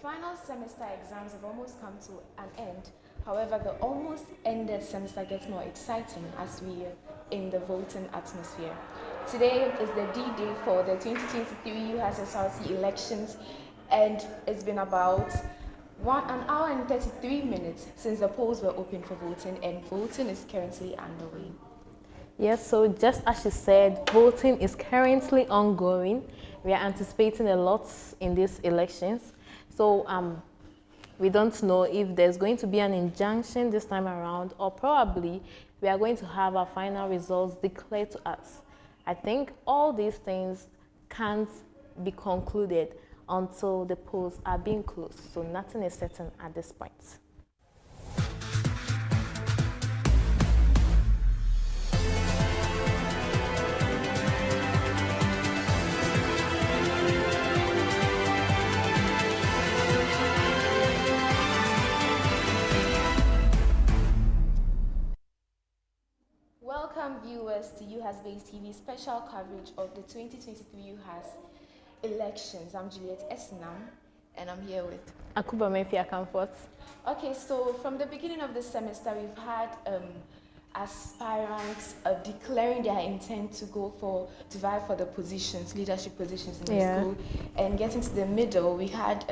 final semester exams have almost come to an end. However, the almost ended semester gets more exciting as we are in the voting atmosphere. Today is the D-Day for the 2023 UHAS SRC elections, and it's been about an hour and 33 minutes since the polls were open for voting, and voting is currently underway. Yes, so just as she said, voting is currently ongoing. We are anticipating a lot in these elections. So we don't know if there's going to be an injunction this time around, or probably we are going to have our final results declared to us. I think all these things can't be concluded until the polls are being closed. So nothing is certain at this point. Welcome viewers to UHAS Base TV special coverage of the 2023 UHAS elections. I'm Juliet Esnam and I'm here with Akuba Mefia Comfort. Okay, so from the beginning of the semester we've had aspirants declaring their intent to vie for the positions, leadership positions in the school, and getting to the middle we had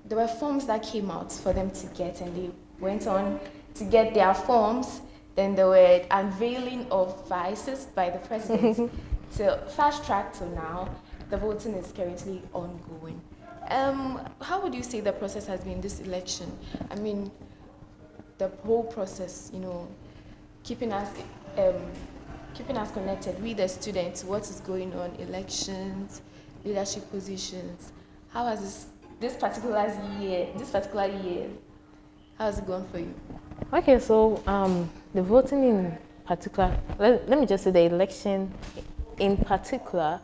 there were forms that came out for them to get, and they went on to get their forms. Then there were unveiling of vices by the president. To fast track to now, the voting is currently ongoing. How would you say the process has been this election? I mean, the whole process, you know, keeping us connected with the students, what is going on, elections, leadership positions. How has this particular year, how has it gone for you? Okay, so the voting in particular, let me just say the election in particular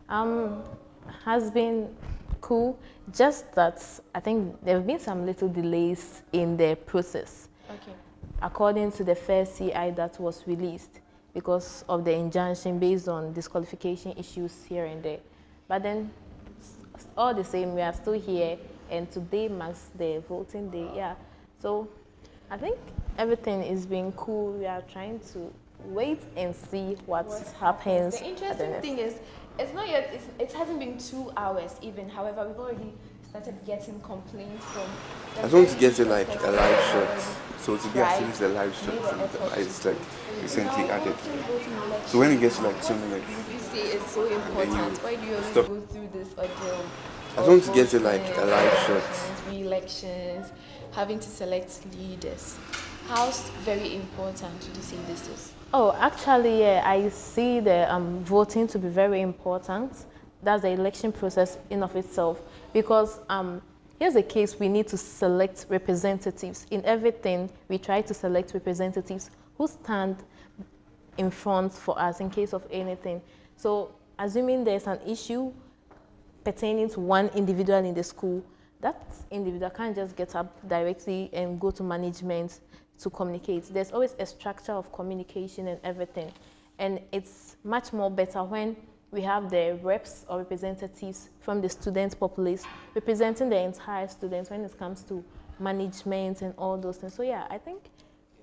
has been cool, just that I think there have been some little delays in the process. Okay. According to the first CI that was released because of the injunction based on disqualification issues here and there. But then all the same, we are still here, and today marks the voting day. Yeah, so I think everything is being cool. We are trying to wait and see what happens. The interesting thing is, it's not yet. It hasn't been 2 hours even. However, we've already started getting complaints from. I just want to get it like a live shot. So today I finished the live shot. It's like recently added. So when it gets to like 2 minutes, you say it's so important. Why do you always go through this ordeal? I just want to get it like a live shot. Re-elections, having to select leaders. How very important would you say this is? Oh, actually, yeah, I see the voting to be very important. That's the election process in of itself. Because here's a case, we need to select representatives. In everything, we try to select representatives who stand in front for us in case of anything. So, assuming there's an issue pertaining to one individual in the school, that individual can't just get up directly and go to management to communicate. There's always a structure of communication and everything. And it's much more better when we have the reps or representatives from the student populace representing the entire students when it comes to management and all those things. So yeah, I think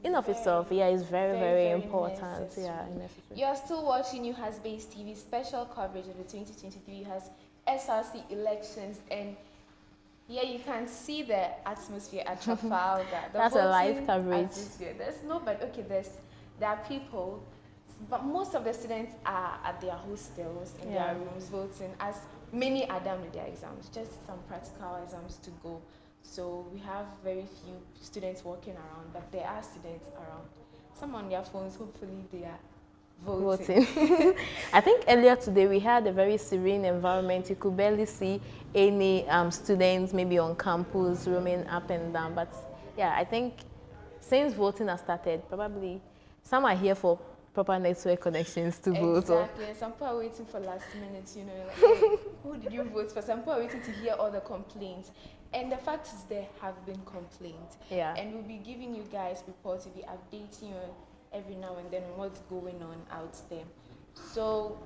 in of itself, yeah, it's very important. Necessary. Yeah, necessary. You are still watching UHAS Base TV special coverage of the 2023 UHAS SRC elections, and yeah, you can see the atmosphere at Trafalgar. That's a live coverage. There's nobody. Okay, there are people, but most of the students are at their hostels in their rooms voting, as many are done with their exams, just some practical exams to go. So we have very few students walking around, but there are students around. Some on their phones, hopefully they are voting. I think earlier today we had a very serene environment. You could barely see any students maybe on campus roaming up and down. But yeah, I think since voting has started, probably some are here for proper network connections to vote. Exactly. Some people are waiting for last minute, you know, like, hey, who did you vote for? Some people are waiting to hear all the complaints. And the fact is there have been complaints. Yeah. And we'll be giving you guys reports, we'll be updating you every now and then on what's going on out there. So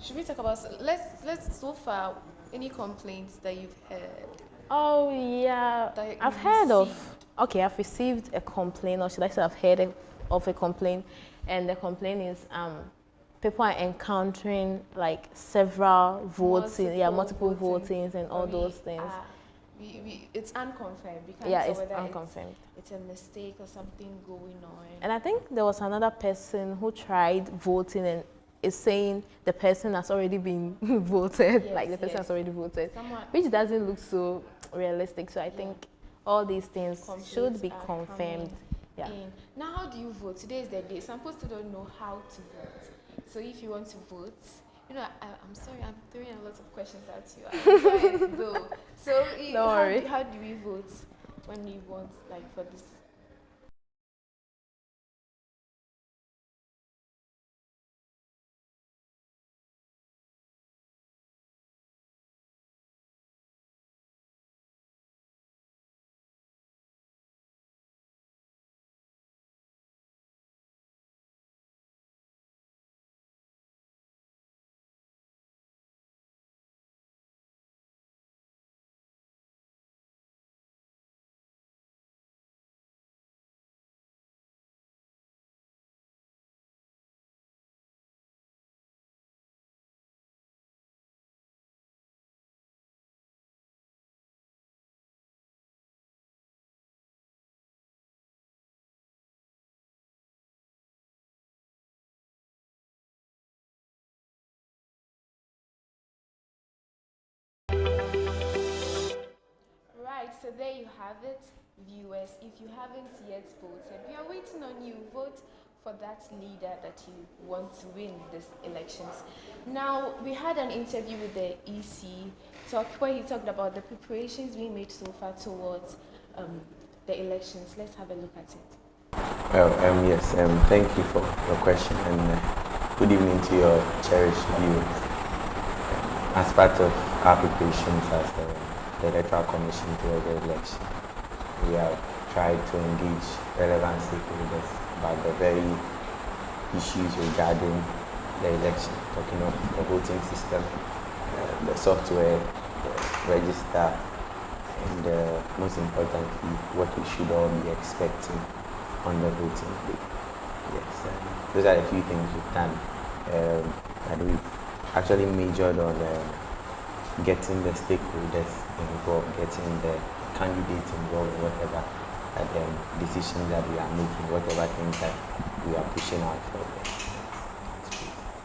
should we talk about, let's so far, Any complaints that you've heard? Oh yeah, That I've you've heard of. received? Okay, I've received a complaint, or should I say, I've heard of a complaint, and the complaint is people are encountering like several voting, multiple votings and all those things. It's unconfirmed. We can't Yeah, tell it's whether unconfirmed. it's a mistake or something going on. And I think there was another person who tried voting and is saying the person has already been voted, Yes, like the person has already voted, Someone, which doesn't look so realistic. So I think all these things should be are confirmed. Yeah. in. Now, how do you vote? Today is the day. Some people still don't know how to vote. So if you want to vote, you know, I'm sorry, I'm throwing a lot of questions at you. I'm trying though. So how do we vote when we want, like, for this? Right, so there you have it, viewers. If you haven't yet voted, we are waiting on you. Vote for that leader that you want to win these elections. Now, we had an interview with the EC where he talked about the preparations being made so far towards the elections. Let's have a look at it. Well, yes, thank you for your question, and good evening to your cherished viewers. As part of our preparations as the Electoral Commission towards the election, we have tried to engage relevant stakeholders about the very issues regarding the election, talking of the voting system, the software, the register, and most importantly, what we should all be expecting on the voting day. Yes, those are a few things we've done, and we've actually majored on getting the stakeholders involved, getting the candidates involved in whatever decisions that we are making, whatever things that we are pushing out for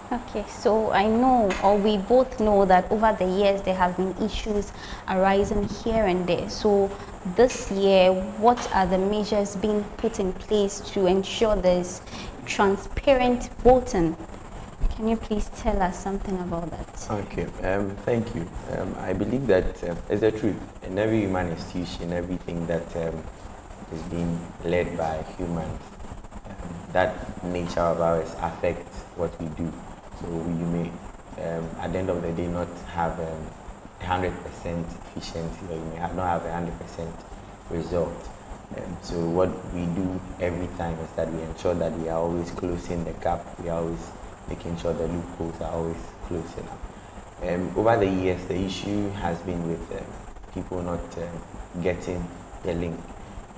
them. Okay, so I know, or we both know, that over the years there have been issues arising here and there. So this year, what are the measures being put in place to ensure there's transparent voting? Can you please tell us something about that? Okay, thank you. I believe that it's the truth. In every human institution, everything that is being led by humans, that nature of ours affects what we do. So we may, at the end of the day, not have 100% efficiency, or you may not have 100% result. So what we do every time is that we ensure that we are always closing the gap. We are always making sure the loopholes are always closing up. Over the years, the issue has been with people not getting the link.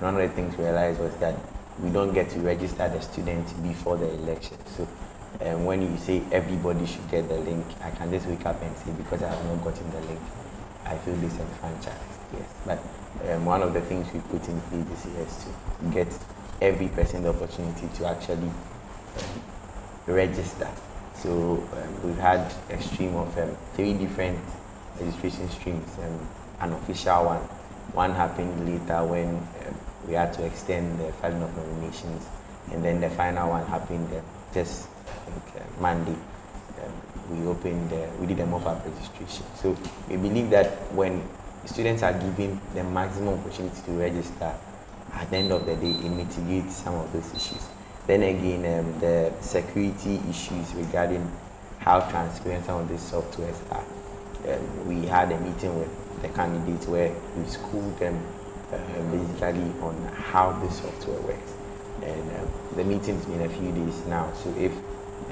One of the things we realized was that we don't get to register the students before the election. So when you say everybody should get the link, I can just wake up and say, because I have not gotten the link, I feel disenfranchised. Yes, but one of the things we put in place this year is to get every person the opportunity to actually register. So we've had a stream of 3 different registration streams. An official one happened later when we had to extend the filing of nominations, and then the final one happened just Monday. We did a mop-up registration. So we believe that when students are given the maximum opportunity to register, at the end of the day, it mitigates some of those issues. Then again, the security issues regarding how transparent some of these softwares are. We had a meeting with the candidates where we schooled them basically on how the software works. And the meeting's been a few days now. So if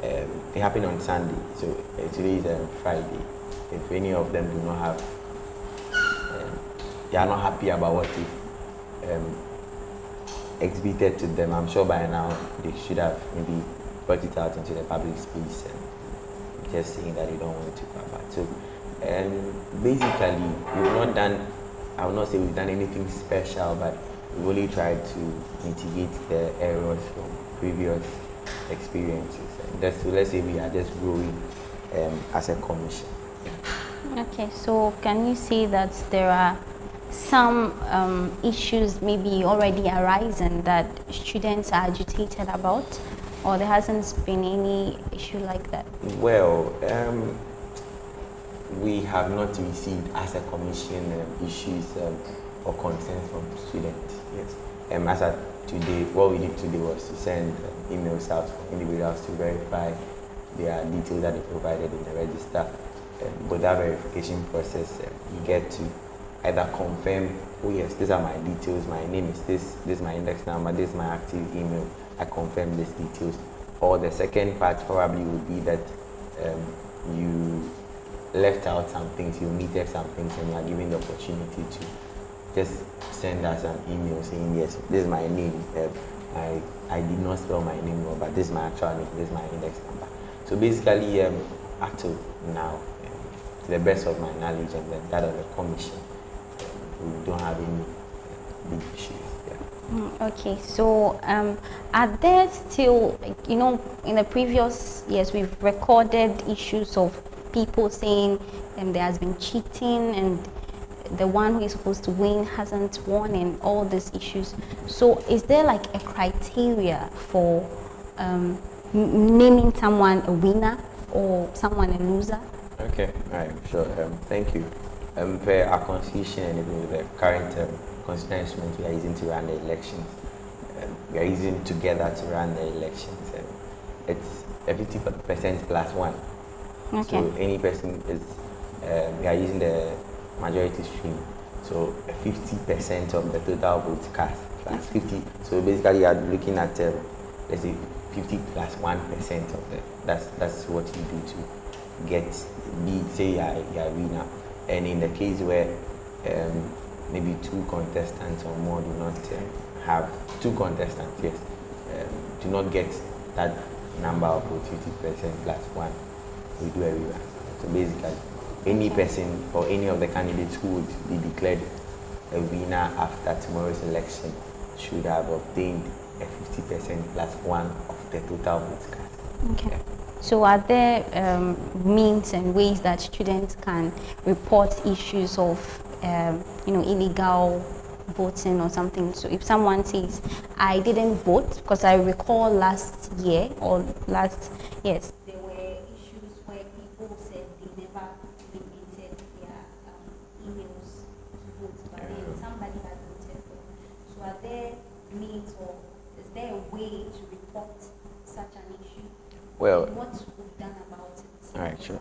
it happened on Sunday, so today is Friday. If any of them do not have they are not happy about what they've exhibited to them. I'm sure by now they should have maybe brought it out into the public space and just saying that they don't want to come back. So, basically, we've not done, I will not say we've done anything special, but we've only tried to mitigate the errors from previous experiences. And that's, so let's say we are just growing as a commission. Okay, so can you say that there are some issues maybe already arising that students are agitated about, or there hasn't been any issue like that? Well, we have not received as a commission issues or concerns from students. Yes. As at today, what we did today was to send emails out for individuals to verify their details that they provided in the register. But that verification process, you get to either confirm, oh yes, these are my details, my name is this is my index number, this is my active email, I confirm these details. Or the second part probably would be that you left out some things, you omitted some things, and you are given the opportunity to just send us an email saying, yes, this is my name, I did not spell my name wrong, but this is my actual name, this is my index number. So basically, up to now, to the best of my knowledge and that of the commission, we don't have any big issues. Yeah. Okay, so are there still, in the previous years we've recorded issues of people saying there has been cheating and the one who is supposed to win hasn't won and all these issues. So is there like a criteria for naming someone a winner or someone a loser? Okay, all right, sure. Thank you. Per our constitution and the current constitutional instrument we are using to run the elections, we are using together to run the elections. It's 50% plus one. Okay. So any person is, we are using the majority stream. So 50% of the total votes cast plus 50. So basically, you are looking at let's say 50 plus 1% of the. That's what you do to get say you are winner. And in the case where maybe two contestants or more do not have two contestants, yes, do not get that number of votes, 50% plus one, we do a rerun. So basically, any person or any of the candidates who would be declared a winner after tomorrow's election should have obtained a 50% plus one of the total votes cast. Okay. Yeah. So are there means and ways that students can report issues of illegal voting or something? So if someone says, I didn't vote, because I recall last year or yes, there were issues where people said they never deleted their emails to vote, but then somebody had voted for them. So are there means or is there a way to report such an issue? Well, what we've done about it? All right, sure.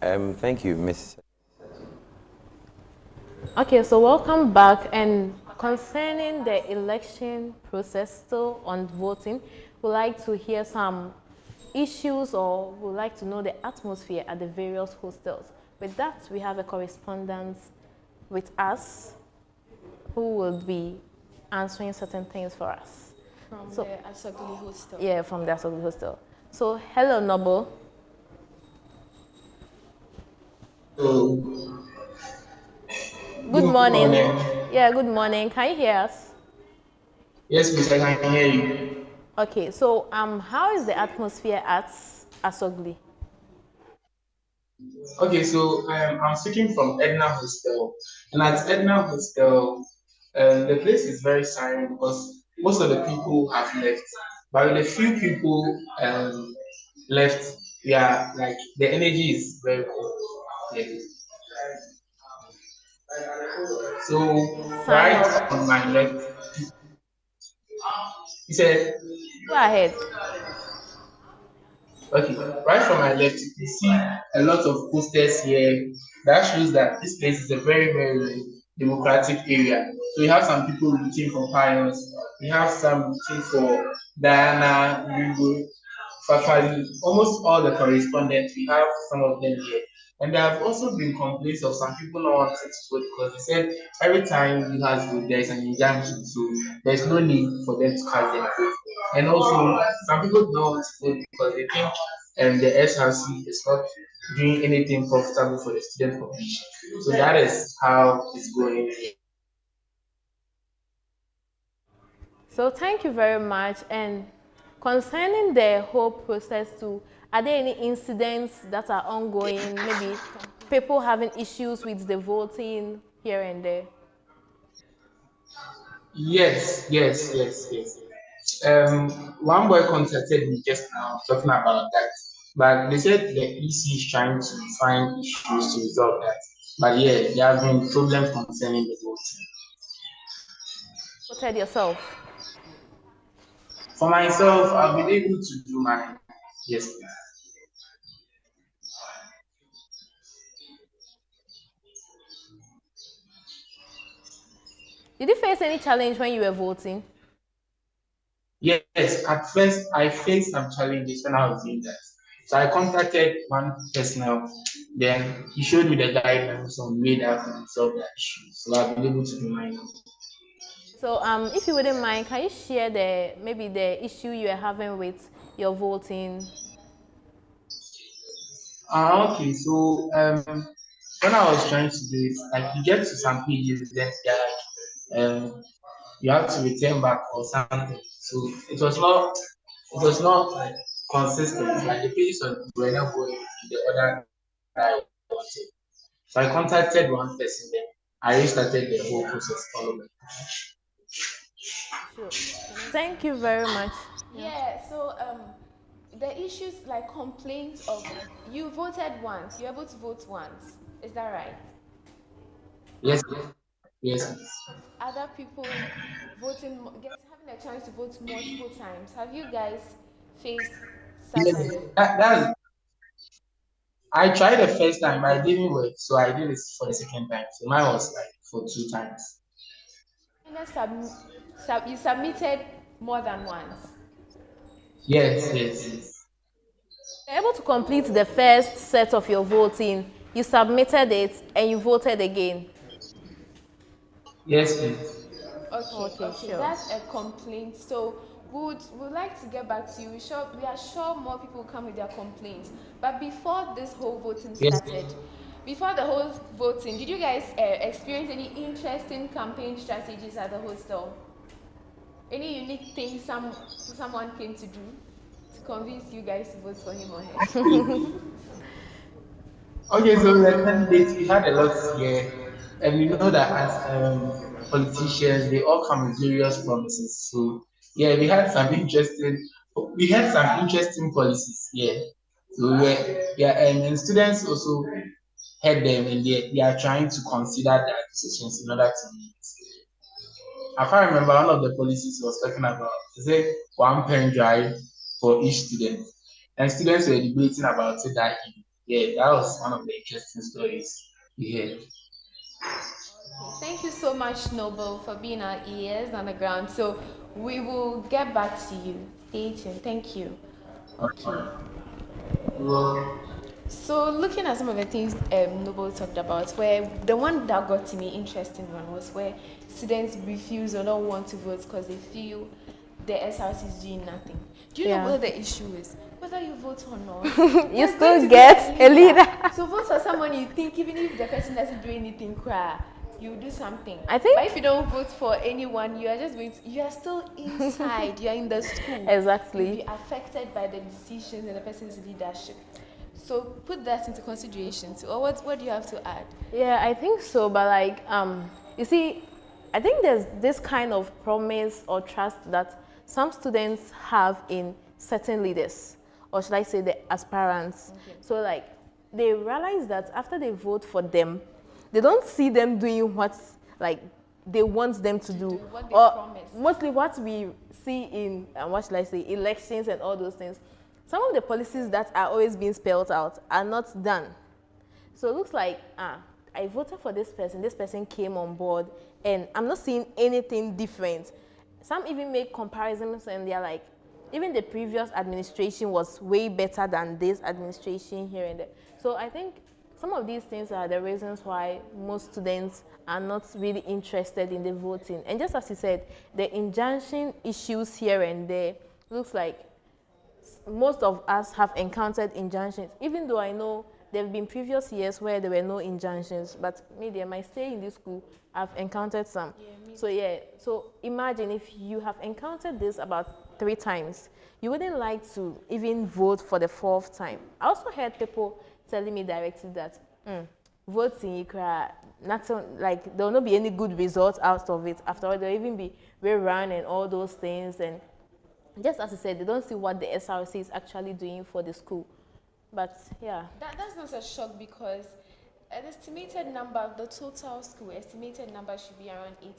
Thank you, Miss. Okay, so welcome back. And concerning the election process still on voting, we'd like to hear some issues or would like to know the atmosphere at the various hostels. With that, we have a correspondent with us who will be answering certain things for us. From the Asogli hostel. Yeah, from the Asogli hostel. So, hello, Noble. Good Good morning. Yeah, good morning. Can you hear us? Yes, please, I can hear you. Okay, so how is the atmosphere at Asogli? Okay, so I'm speaking from Edna Hostel, and at Edna Hostel, the place is very silent because most of the people have left. But with a few people left, yeah, like the energy is very good. Yeah. So right Silent. on my left, he said, Go ahead. okay, right from my left, you can see a lot of posters here. That shows that this place is a very, very democratic area. So we have some people rooting for Pius, we have some rooting for Diana, Lugo, Fafali, almost all the correspondents, we have some of them here. And there have also been complaints of some people not wanting to vote because they said every time you have vote, there is an injunction, so there's no need for them to cast their vote. And also, some people don't want to vote because they think the SRC is not doing anything profitable for the student population. So that is how it's going. So thank you very much. And concerning the whole process too, are there any incidents that are ongoing? Maybe people having issues with the voting here and there? Yes, yes, yes, yes. One boy contacted me just now talking about that, but they said the EC is trying to find issues to resolve that. But yeah, there have been problems concerning the voting. Voted yourself? For myself, I've been able to do mine. Yes, please. Did you face any challenge when you were voting? Yes, at first I faced some challenges when I was doing that. So I contacted one personnel, then he showed me the guidelines on way that I can solve that issue. So I've been able to do mine. So if you wouldn't mind, can you share maybe the issue you are having with your voting? Okay, so when I was trying to do it, like you get to some pages, then they're like, you have to return back or something. So it was not like consistent. Like the pages were not going to the other that I wanted. So I contacted one person, then I restarted the whole process all over. Sure. Thank you very much. Yeah. Yeah, so the issues like complaints of you voted once, you're able to vote once. Is that right? Yes, yes. Other people voting, having a chance to vote multiple times. Have you guys faced such Yes, an? that's I tried the first time, but it didn't work. So I did it for the second time. So mine was like for 2 times. You submitted more than once. Yes, yes, yes. You're able to complete the first set of your voting, you submitted it, and you voted again. Yes, please. Okay, Okay, sure. that's a complaint. So would like to get back to you. We are sure more people will come with their complaints. But before this whole voting Yes. started, before the whole voting, did you guys experience any interesting campaign strategies at the hostel? Any unique things someone came to do to convince you guys to vote for him or her? Okay, so the candidates, we had a lot here, and we know that as politicians, they all come with various promises. So yeah, we had some interesting policies. Yeah, so yeah, and students also heard them, and they are trying to consider their decisions in order to meet. I can't remember one of the policies he was talking about. He said 1 pen drive for each student. And students were debating about it that evening. Yeah, that was one of the interesting stories we heard. Okay, thank you so much, Noble, for being our ears on the ground. So we will get back to you. Stay tuned. Thank you. Okay. Well, So looking at some of the things Noble talked about, where the one that got to me interesting one was where students refuse or don't want to vote because they feel the SRC is doing nothing. Do you know what the issue is? Whether you vote or not, you still get a leader. So vote for someone you think, even if the person doesn't do anything, cry, you do something. I think. But if you don't vote for anyone, you are just going to, you are still inside. You are in the school. Exactly. You'll be affected by the decisions and the person's leadership. So put that into consideration too. Or what do you have to add? Yeah, I think so. But like, you see, I think there's this kind of promise or trust that some students have in certain leaders, or should I say the aspirants. Okay. So like, they realize that after they vote for them, they don't see them doing what like they want them to do. What they or promise. Mostly what we see in, what should I say, elections and all those things. Some of the policies that are always being spelled out are not done. So it looks like, I voted for this person came on board, and I'm not seeing anything different. Some even make comparisons and they're like, even the previous administration was way better than this administration here and there. So I think some of these things are the reasons why most students are not really interested in the voting. And just as you said, the injunction issues here and there, looks like most of us have encountered injunctions, even though I know there have been previous years where there were no injunctions, but maybe I might stay in this school, I've encountered some. So imagine if you have encountered this about 3 times, you wouldn't like to even vote for the 4th time. I also heard people telling me directly that voting, like there will not be any good results out of it. After all, there will even be rerun and all those things. And just as I said, they don't see what the SRC is actually doing for the school. But yeah. That's not a shock, because an estimated number, the total school estimated number should be around 8.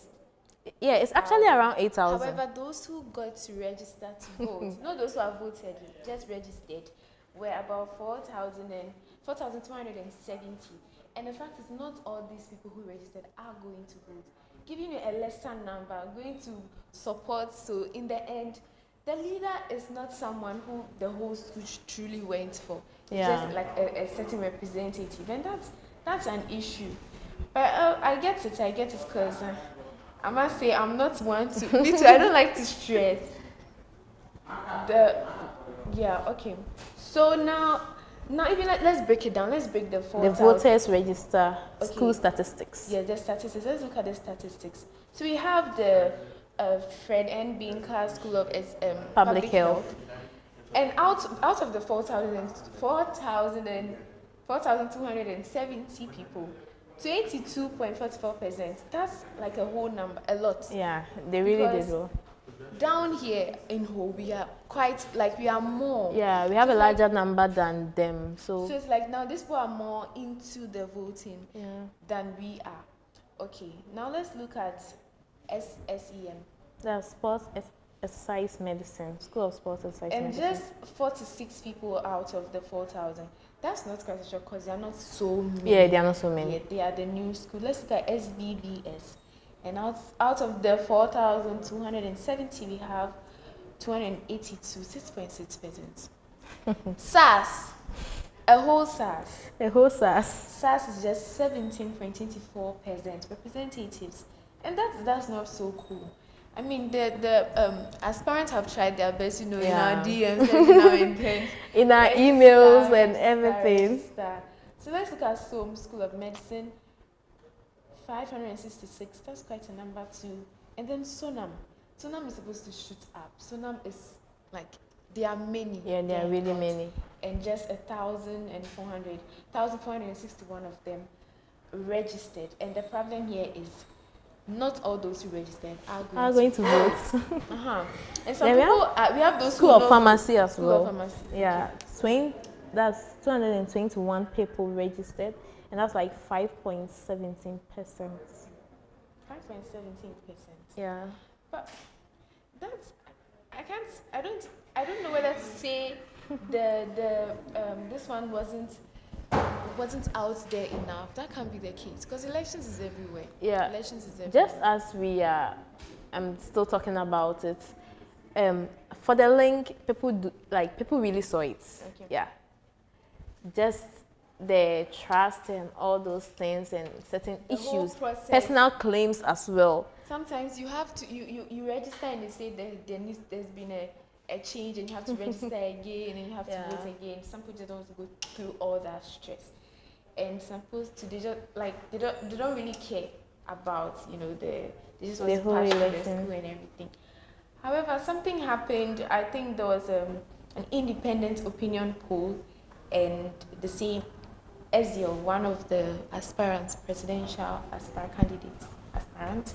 Yeah, it's actually around 8,000. However, those who got to register to vote, not those who have voted, just registered, were about 4,270. And the fact is, not all these people who registered are going to vote. Giving you a lesser number, going to support, so in the end, the leader is not someone who the whole school truly went for. Yeah. Just like a certain representative, and that's an issue. But I get it, because I must say I'm not one to. Me too. I don't like to stress. Okay. So now even let's break it down. Let's break the 4,000. The voters register, school statistics. Yeah, the statistics. Let's look at the statistics. So we have the Fred N. Binka School of Public Health. And out of the 4,270 people, 22.44%, that's like a whole number, a lot. Yeah, they really did well. Down here in Ho, we are we are more. Yeah, we have a larger number than them. So it's like now these people are more into the voting than we are. Okay, now let's look at SSEM. The Sports Exercise Medicine, School of Sports Exercise Medicine. And just 46 people out of the 4,000. That's not quite sure, because they are not so many. Yeah, they are not so many. Yeah, they are the new school. Let's look at SBBS. And out of the 4,270, we have 282, 6.6%. SARS, a whole SARS. A whole SARS. SARS is just 17.24% representatives. And that's not so cool. I mean, the aspirants have tried their best, in our DMs every now and then. In our emails and everything. So let's look at SOM, School of Medicine, 566. That's quite a number too. And then Sonam. Sonam is supposed to shoot up. Sonam is like, there are many. Yeah, there are really many. And just 1,461 of them registered. And the problem here is, not all those who registered are going to vote. And some people, we have those School of Pharmacy as well. School of Pharmacy. Yeah, that's 221 people registered, and that's like 5.17%. 5.17%. Yeah. But that's, I don't know whether to say this one wasn't out there enough. That can't be the case, because elections is everywhere. Yeah. Elections is everywhere. Just as we are still talking about it, for the link, people really saw it. Okay. Yeah. Just the trust and all those things and certain issues, personal claims as well. Sometimes you have to you register and they say there's been a change and you have to register again and you have to vote again. Some people just don't want to go through all that stress, and some people they don't really care about they just want to pass through the school and everything. However, something happened. I think there was an independent opinion poll, and the same Ezio, one of the presidential aspirant,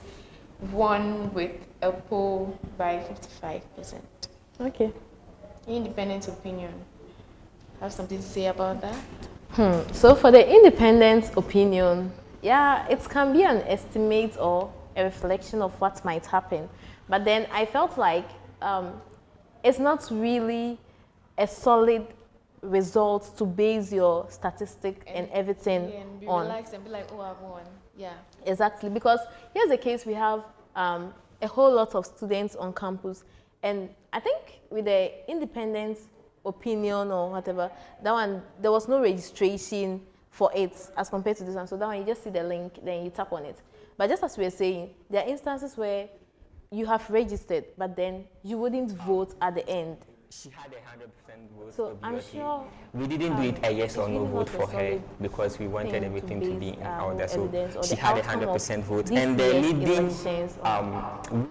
won with a poll by 55%. Okay. Independent opinion. Have something to say about that? So for the independent opinion, it can be an estimate or a reflection of what might happen. But then I felt like it's not really a solid result to base your statistic and everything and be on. Relaxed and be like, oh, I've won. Yeah. Exactly, because here's the case: we have a whole lot of students on campus, and I think with the independent opinion or whatever, that one there was no registration for it as compared to this one. So that one, you just see the link, then you tap on it. But just as we were saying, there are instances where you have registered, but then you wouldn't vote at the end. She had 100% vote. So I'm sure we didn't do it a yes or no vote for her because we wanted everything to be in order. So she had 100% vote, and the leading reason people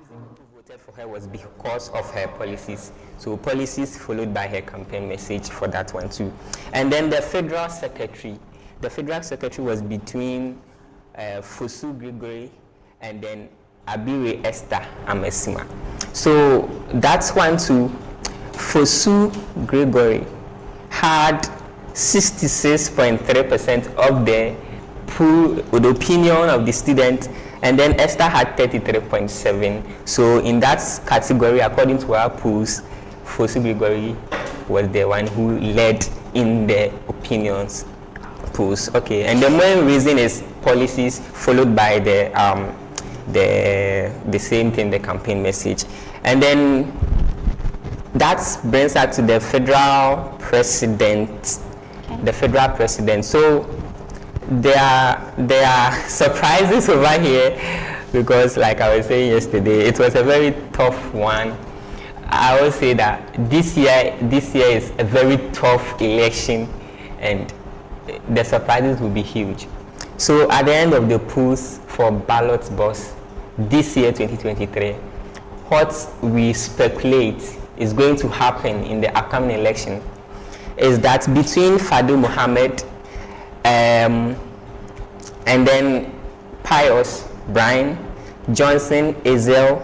voted for her was because of her policies. So policies followed by her campaign message for that one too. And then the federal secretary was between Fosu Gregory and then Abire Esther Amesima. So that's one too. Fosu Gregory had 66.3% of the pool, the opinion of the student, and then Esther had 33.7%. So in that category, according to our polls, Fosu Gregory was the one who led in the opinions polls. Okay, and the main reason is policies followed by the same thing, the campaign message, and then that brings us to the federal president. Okay. The federal president. So there are surprises over here because, like I was saying yesterday, it was a very tough one. I will say that this year is a very tough election, and the surprises will be huge. So at the end of the polls for ballot box this year, 2023, what we speculate is going to happen in the upcoming election is that between Fadu Mohammed and then Pius Brian, Johnson Ezel,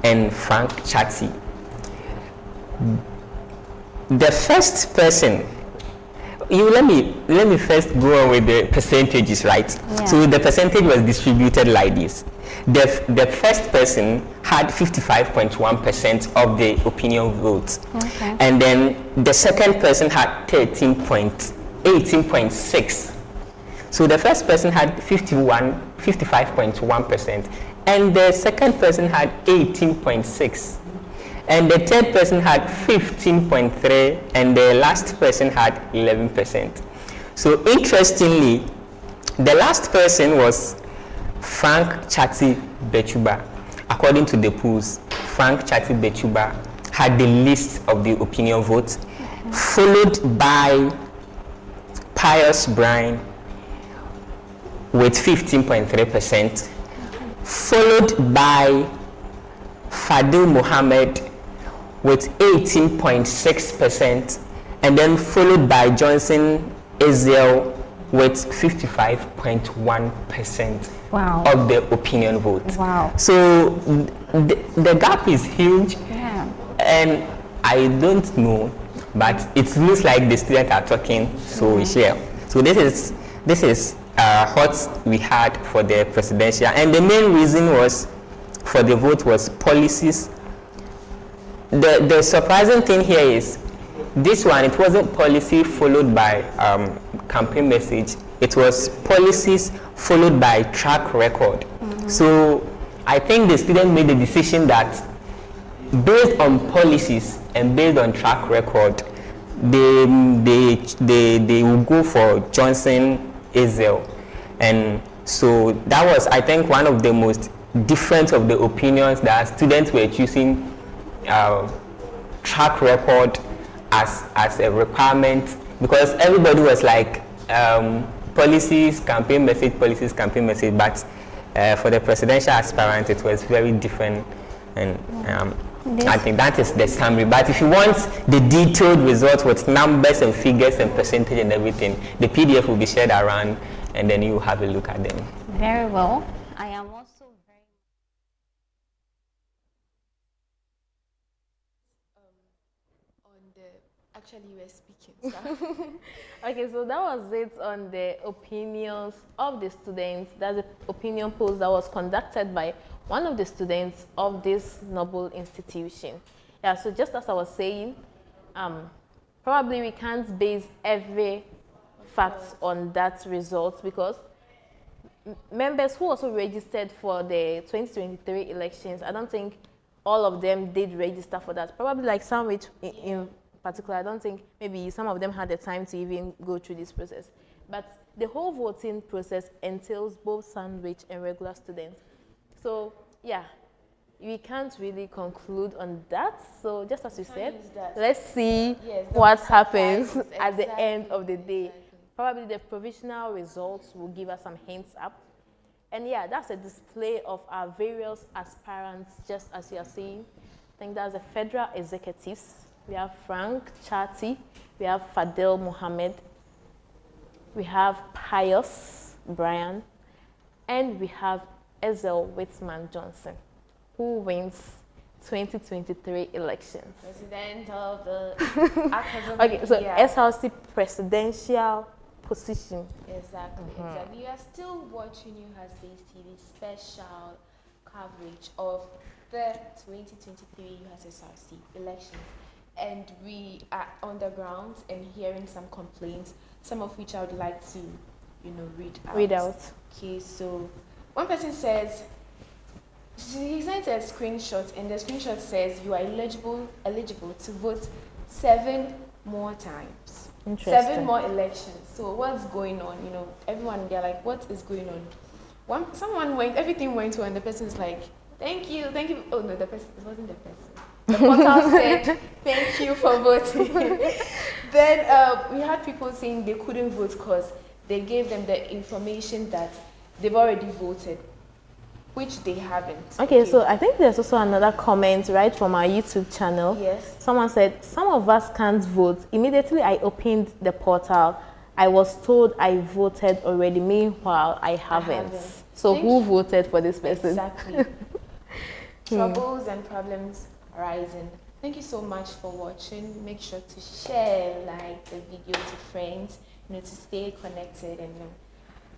and Frank Chati, the first person, let me first go on with the percentages, right? Yeah. So the percentage was distributed like this. The first person had 55.1% of the opinion votes. Okay. And then the second person had 18.6. So the first person had 55.1%, and the second person had 18.6. And the third person had 15.3, and the last person had 11%. So interestingly, the last person was Frank Chati Bechuba. According to the polls, Frank Chati Bechuba had the least of the opinion votes, followed by Pius Brian with 15.3%, followed by Fadil Mohammed with 18.6%, and then followed by Johnson Ezel with 55.1%. Wow. Of the opinion vote. Wow. So the gap is huge. Yeah. And I don't know, but it looks like the students are talking, so we share. So this is what we had for the presidential, and the main reason was for the vote was policies. The surprising thing here is this one, it wasn't policy followed by campaign message. It was policies followed by track record. So I think the student made the decision that based on policies and based on track record, they will go for Johnson Ezel. And so that was, I think, one of the most different of the opinions that students were choosing track record as a requirement, because everybody was like policies, campaign message, but for the presidential aspirant it was very different, and I think that is the summary. But if you want the detailed results with numbers and figures and percentage and everything, the PDF will be shared around, and then you have a look at them. Very well. I am also very actually you were speaking. Okay, so that was it on the opinions of the students. That's the opinion poll that was conducted by one of the students of this noble institution. Yeah, so just as I was saying, probably we can't base every fact on that result, because members who also registered for the 2023 elections, I don't think all of them did register for that. Probably like some which in particular, I don't think maybe some of them had the time to even go through this process. But the whole voting process entails both sandwich and regular students. So yeah, we can't really conclude on that. So just as you said, let's see what happens at the end of the day. Probably the provisional results will give us some hints up. And yeah, that's a display of our various aspirants, just as you are seeing. I think that's the federal executives. We have Frank Chati, we have Fadel Mohammed, we have Pius Brian, and we have Ezel Whitman Johnson, who wins 2023 elections. President of the academy. Okay, so SRC presidential position. Exactly, exactly. You are still watching UHAS Base TV special coverage of the 2023 UHAS SRC elections. And we are on the ground and hearing some complaints, some of which I would like to, read out. Okay, so one person says, he sent a screenshot, and the screenshot says you are eligible to vote 7 more times. 7 more elections. So what's going on? Everyone, they're like, what is going on? Everything went well, and the person's like, thank you. Oh no, it wasn't the person. The portal said, thank you for voting. Then we had people saying they couldn't vote because they gave them the information that they've already voted, which they haven't. Okay, so I think there's also another comment right from our YouTube channel. Yes. Someone said, some of us can't vote. Immediately I opened the portal, I was told I voted already. Meanwhile, I haven't. So who voted for this person? Exactly. Troubles and problems arising. Thank you so much for watching. Make sure to share, like the video to friends, to stay connected and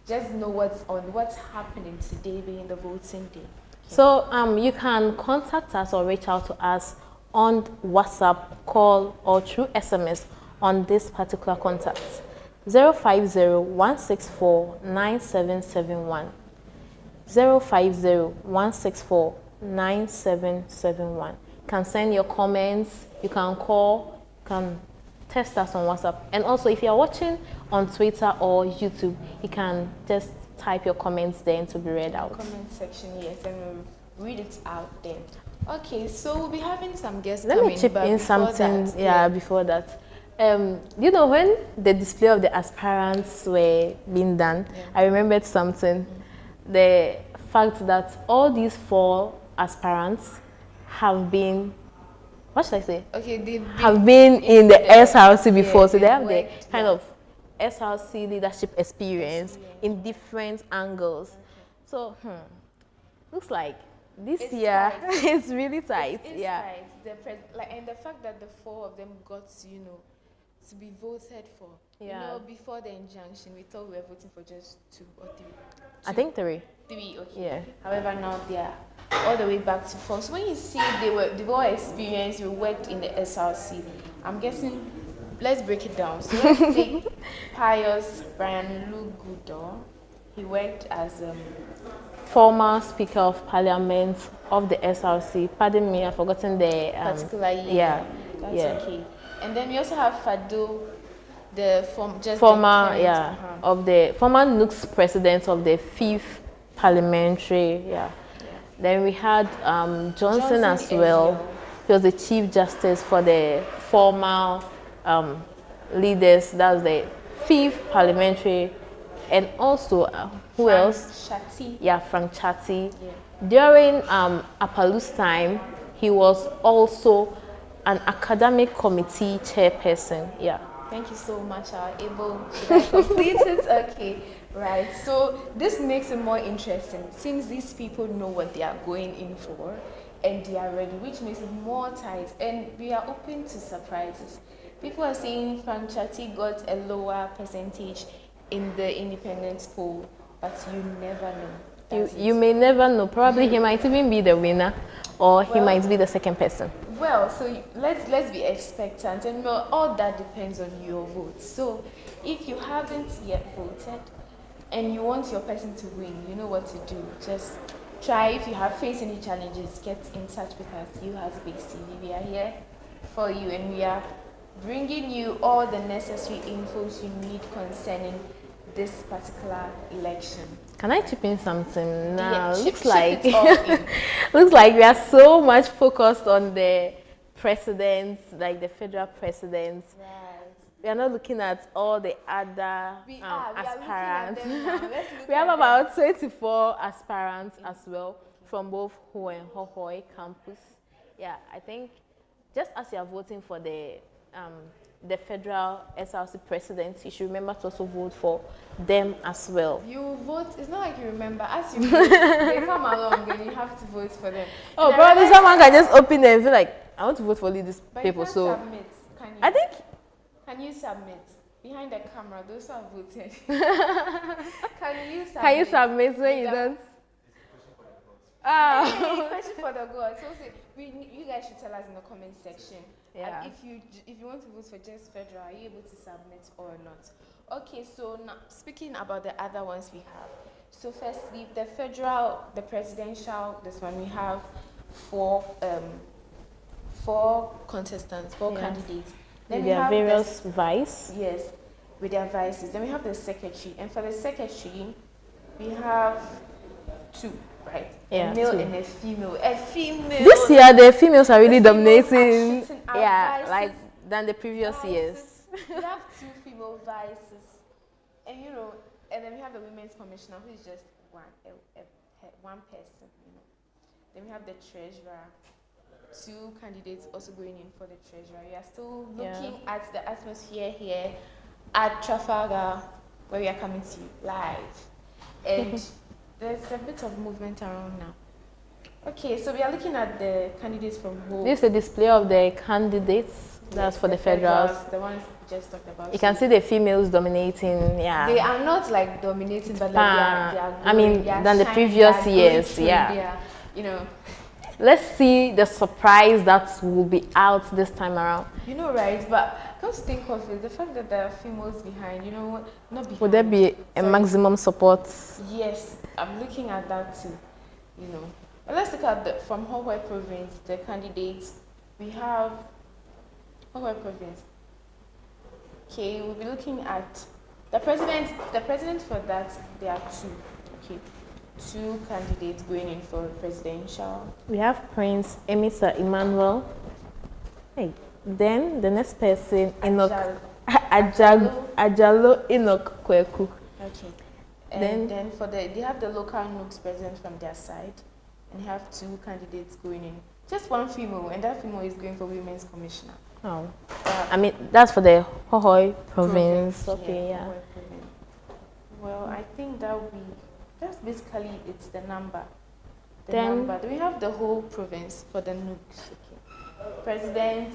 just know what's happening today being the voting day. So you can contact us or reach out to us on WhatsApp, call, or through SMS on this particular contact: 050-164-9771. 050-164-9771. You can send your comments, you can call, you can text us on WhatsApp. And also, if you're watching on Twitter or YouTube, you can just type your comments there and to be read out. Comment section, yes, and we'll read it out then. Okay, so we'll be having some guests Let me chip in something, before that. When the display of the aspirants were being done, I remembered something. The fact that all these 4 aspirants have been, what should I say? Okay, have been in the SRC before, so they have the kind of SRC leadership experience in different angles. Okay. So, looks like this year it's really tight. It's tight. And the fact that the 4 of them got to be voted for. Before the injunction, we thought we were voting for just 2 or 3. I think 3. 3, okay. Yeah. However, now they are all the way back to 4. So when you see they've all experienced, we worked in the SRC, I'm guessing, let's break it down. So let's take Pius Brian Lugudo. He worked as former Speaker of Parliament of the SRC. Pardon me, I've forgotten the particular year. That's okay. And then we also have Fado, the former NUCS president of the 5th parliamentary. Then we had Johnson as well. He was the Chief Justice for the former leaders. That was the 5th parliamentary. And also, who else? Chati. Yeah, Frank Chati. Yeah. During Apalu's time, he was also an academic committee chairperson. Yeah. Thank you so much. Should I complete it? Okay. Right. So this makes it more interesting since these people know what they are going in for and they are ready, which makes it more tight. And we are open to surprises. People are saying Frank Chati got a lower percentage in the independence poll, but you never know. You may never know. Probably he might even be the winner, or he might be the second person. Well, so let's be expectant, and all that depends on your vote. So if you haven't yet voted and you want your person to win, you know what to do. Just try. If you have faced any challenges, get in touch with us. UHAS Base TV. We are here for you, and we are bringing you all the necessary infos you need concerning this particular election. Can I chip in something now? Yeah, looks chip like it all in. looks like we are so much focused on the presidents, like the federal presidents. Right. We are not looking at all the other We aspirants. are looking at them now. Let's look We have at about 24 aspirants as well from both Ho and Hohoi campus. Yeah, I think just as you are voting for the federal SRC president, you should remember to also vote for them as well. You vote, it's not like you remember, as you vote, they come along and you have to vote for them. Oh, And I probably realized someone can just open it and feel like, I want to vote for these but you people. can't So submit, can you? I think Can you submit? Behind the camera, those who have voted. Can you submit? Can you submit when you don't? Hey, question for the gods. So you guys should tell us in the comment section. Yeah. And if you want to vote for just federal, are you able to submit or not? Okay, so now speaking about the other ones we have. So firstly, the federal, the presidential, this one we have four contestants, four candidates. Then With we their have various vice. yes, with their vices. Then we have the secretary, and for the secretary, we have two, right? Yeah, A male two. and a female. A female. This year, the females are really The females are dominating. shooting out Yeah, vices. like than the previous Vices. years. We have two female vices, and and then we have the women's commissioner, who is just one person. Then we have the treasurer. Two candidates also going in for the treasurer. We are still looking at the atmosphere here at Trafalgar, where we are coming to you live, and there's a bit of movement around now. Okay, so we are looking at the candidates from home. This is a display of the candidates. That's for the federals. The ones we just talked about. You can see the females dominating. Yeah. They are not like dominating, but like they are I mean, they are than the shining, previous they are going years, through, yeah. they are, Let's see the surprise that will be out this time around. right? But come to think of it, the fact that there are females behind, not behind. Would there be a maximum support? Yes, I'm looking at that too. But let's look at from Hawaii province, the candidates. We have Hawaii province. Okay, we'll be looking at the president. The president for that, there are two. Okay. Two candidates going in for presidential. We have Prince Emisa Emmanuel. Hey, then the next person, Enoch Ajalo Enoch Kweku. Okay. And then for they have the local NUCs present from their side, and they have two candidates going in. Just one female, and that female is going for women's commissioner. Oh, I mean that's for the Hohoi province. Okay, yeah. Hawaii province. Well, I think that will be. That's basically it's the number. Then Do we have the whole province for the NUCs? Okay. President,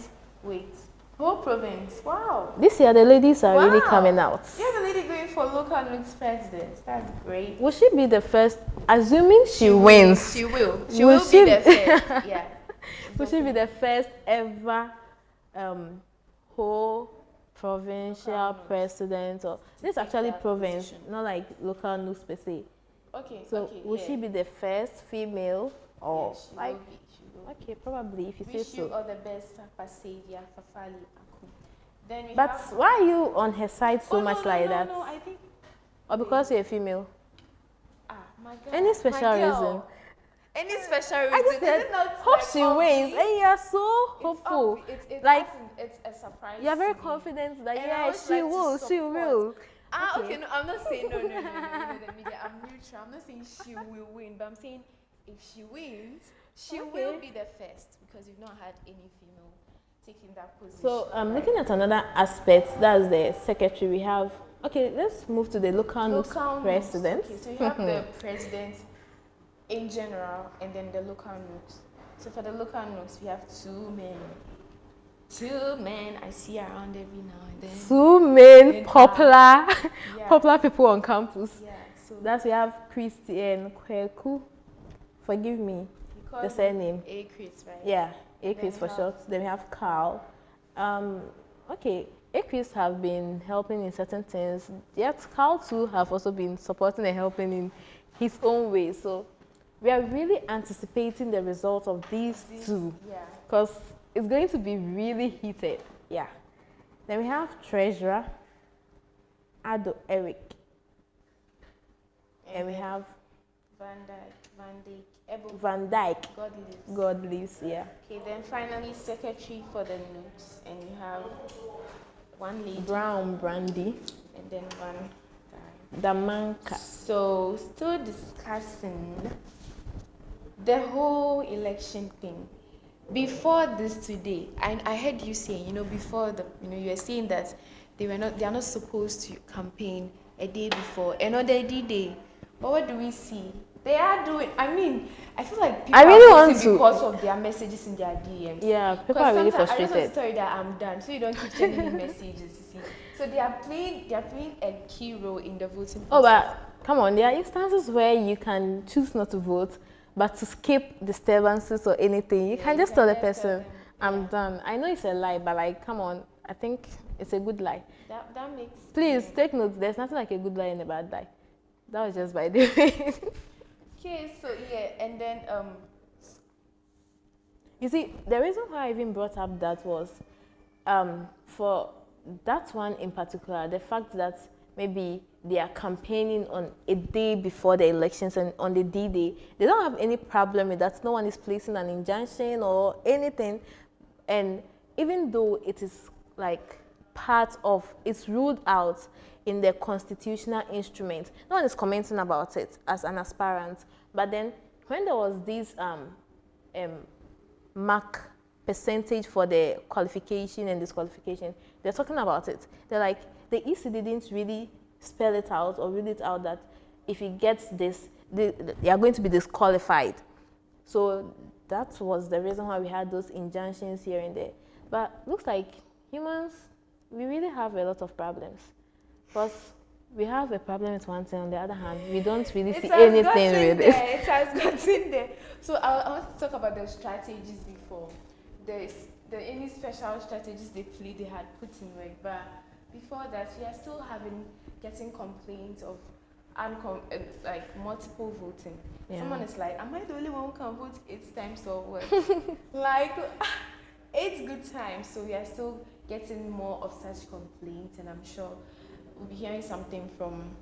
whole province. Wow. This year the ladies are really coming out. You have a lady going for local NUCs president. That's great. Will she be the first? Assuming she wins. She will. She Will will she be the first. Yeah. Will she be the first ever whole provincial president? Or this is actually province, not like local news per se. Okay. So will she be the first female or Yes, she like? will be. She will. Okay, probably if you say Wish you so. all the best, Pasadia, Fafali, Aku. Then we But have. why are you on her side so much like that? No, I think. Or because you're a female? My God. Any special my girl. reason? Any special reason? I just Is said, it not hope like she wins. obvious? And you're so hopeful. It's Like, it's a surprise. you're very to me. confident that And I yeah, always she like to will, she support. will. Okay, no, I'm not saying no. The media, I'm neutral. I'm not saying she will win, but I'm saying if she wins, she will be the first because we've not had any female taking that position. So looking at another aspect, that's the secretary. We have, okay, let's move to the local news president. Okay, so you have the president in general and then the local news. So for the local news, we have two men. Two men I see around every now and then. Two main popular Yeah. popular people on campus. Yeah, so That's we have Christian Kweku. Forgive me, the surname. A-Chris, right? Yeah, Then Chris we for have- short. Then we have Carl. Okay, Chris have been helping in certain things. Yet Carl too have also been supporting and helping in his own way. So we are really anticipating the result of these two. Yeah. Because it's going to be really heated. Yeah. Then we have Treasurer Ado Eric. and we have Van Dyke. God lives, yeah. Okay, then finally secretary for the notes, and you have one lady. Brown Brandy. And then one guy. Damanka. So still discussing the whole election thing. Before this today, I heard you saying, before you were saying that they are not supposed to campaign a day before, another day. But what do we see? They are doing. I feel like people are voting because of their messages in their DMs. Yeah, people are really frustrated. I just tell you that I'm done, so you don't keep sending me messages. You see, so they are playing a key role in the voting process. Oh, but come on, there are instances where you can choose not to vote, but to skip disturbances or anything, you can just tell the person, I'm done. I know it's a lie, but come on, I think it's a good lie. That makes. Please take note. There's nothing like a good lie and a bad lie. That was just by the way. Okay, so and then you see, the reason why I even brought up that was for that one in particular, the fact that maybe they are campaigning on a day before the elections, and on the D-Day, they don't have any problem with that. No one is placing an injunction or anything. And even though it is part of, it's ruled out in the constitutional instrument, no one is commenting about it as an aspirant. But then when there was this mark percentage for the qualification and disqualification, they're talking about it. They're like, the EC didn't really spell it out or read it out that if he gets this, they are going to be disqualified. So that was the reason why we had those injunctions here and there. But looks like humans, we really have a lot of problems. Because we have a problem with one thing, on the other hand, we don't really see anything with it. It has gotten there. So I want to talk about the strategies before. Any special strategies they had put in work, but before that, we are still getting complaints of multiple voting. Yeah. Someone is like, am I the only one who can vote 8 times or what? 8 good times. So we are still getting more of such complaints, and I'm sure we'll be hearing something from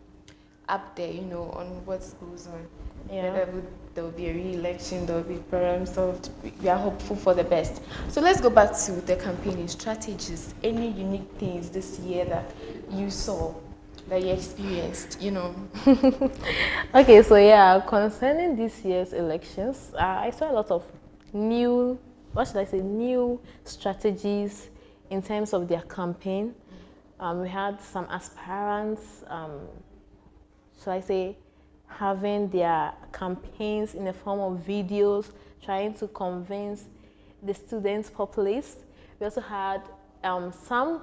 up there, on what goes on. Yeah. Whether there will be a re-election, there will be problems solved. We are hopeful for the best. So let's go back to the campaigning strategies. Any unique things this year that you saw, that you experienced, Okay, so yeah, concerning this year's elections, I saw a lot of new strategies in terms of their campaign. We had some aspirants, having their campaigns in the form of videos, trying to convince the student populace. We also had some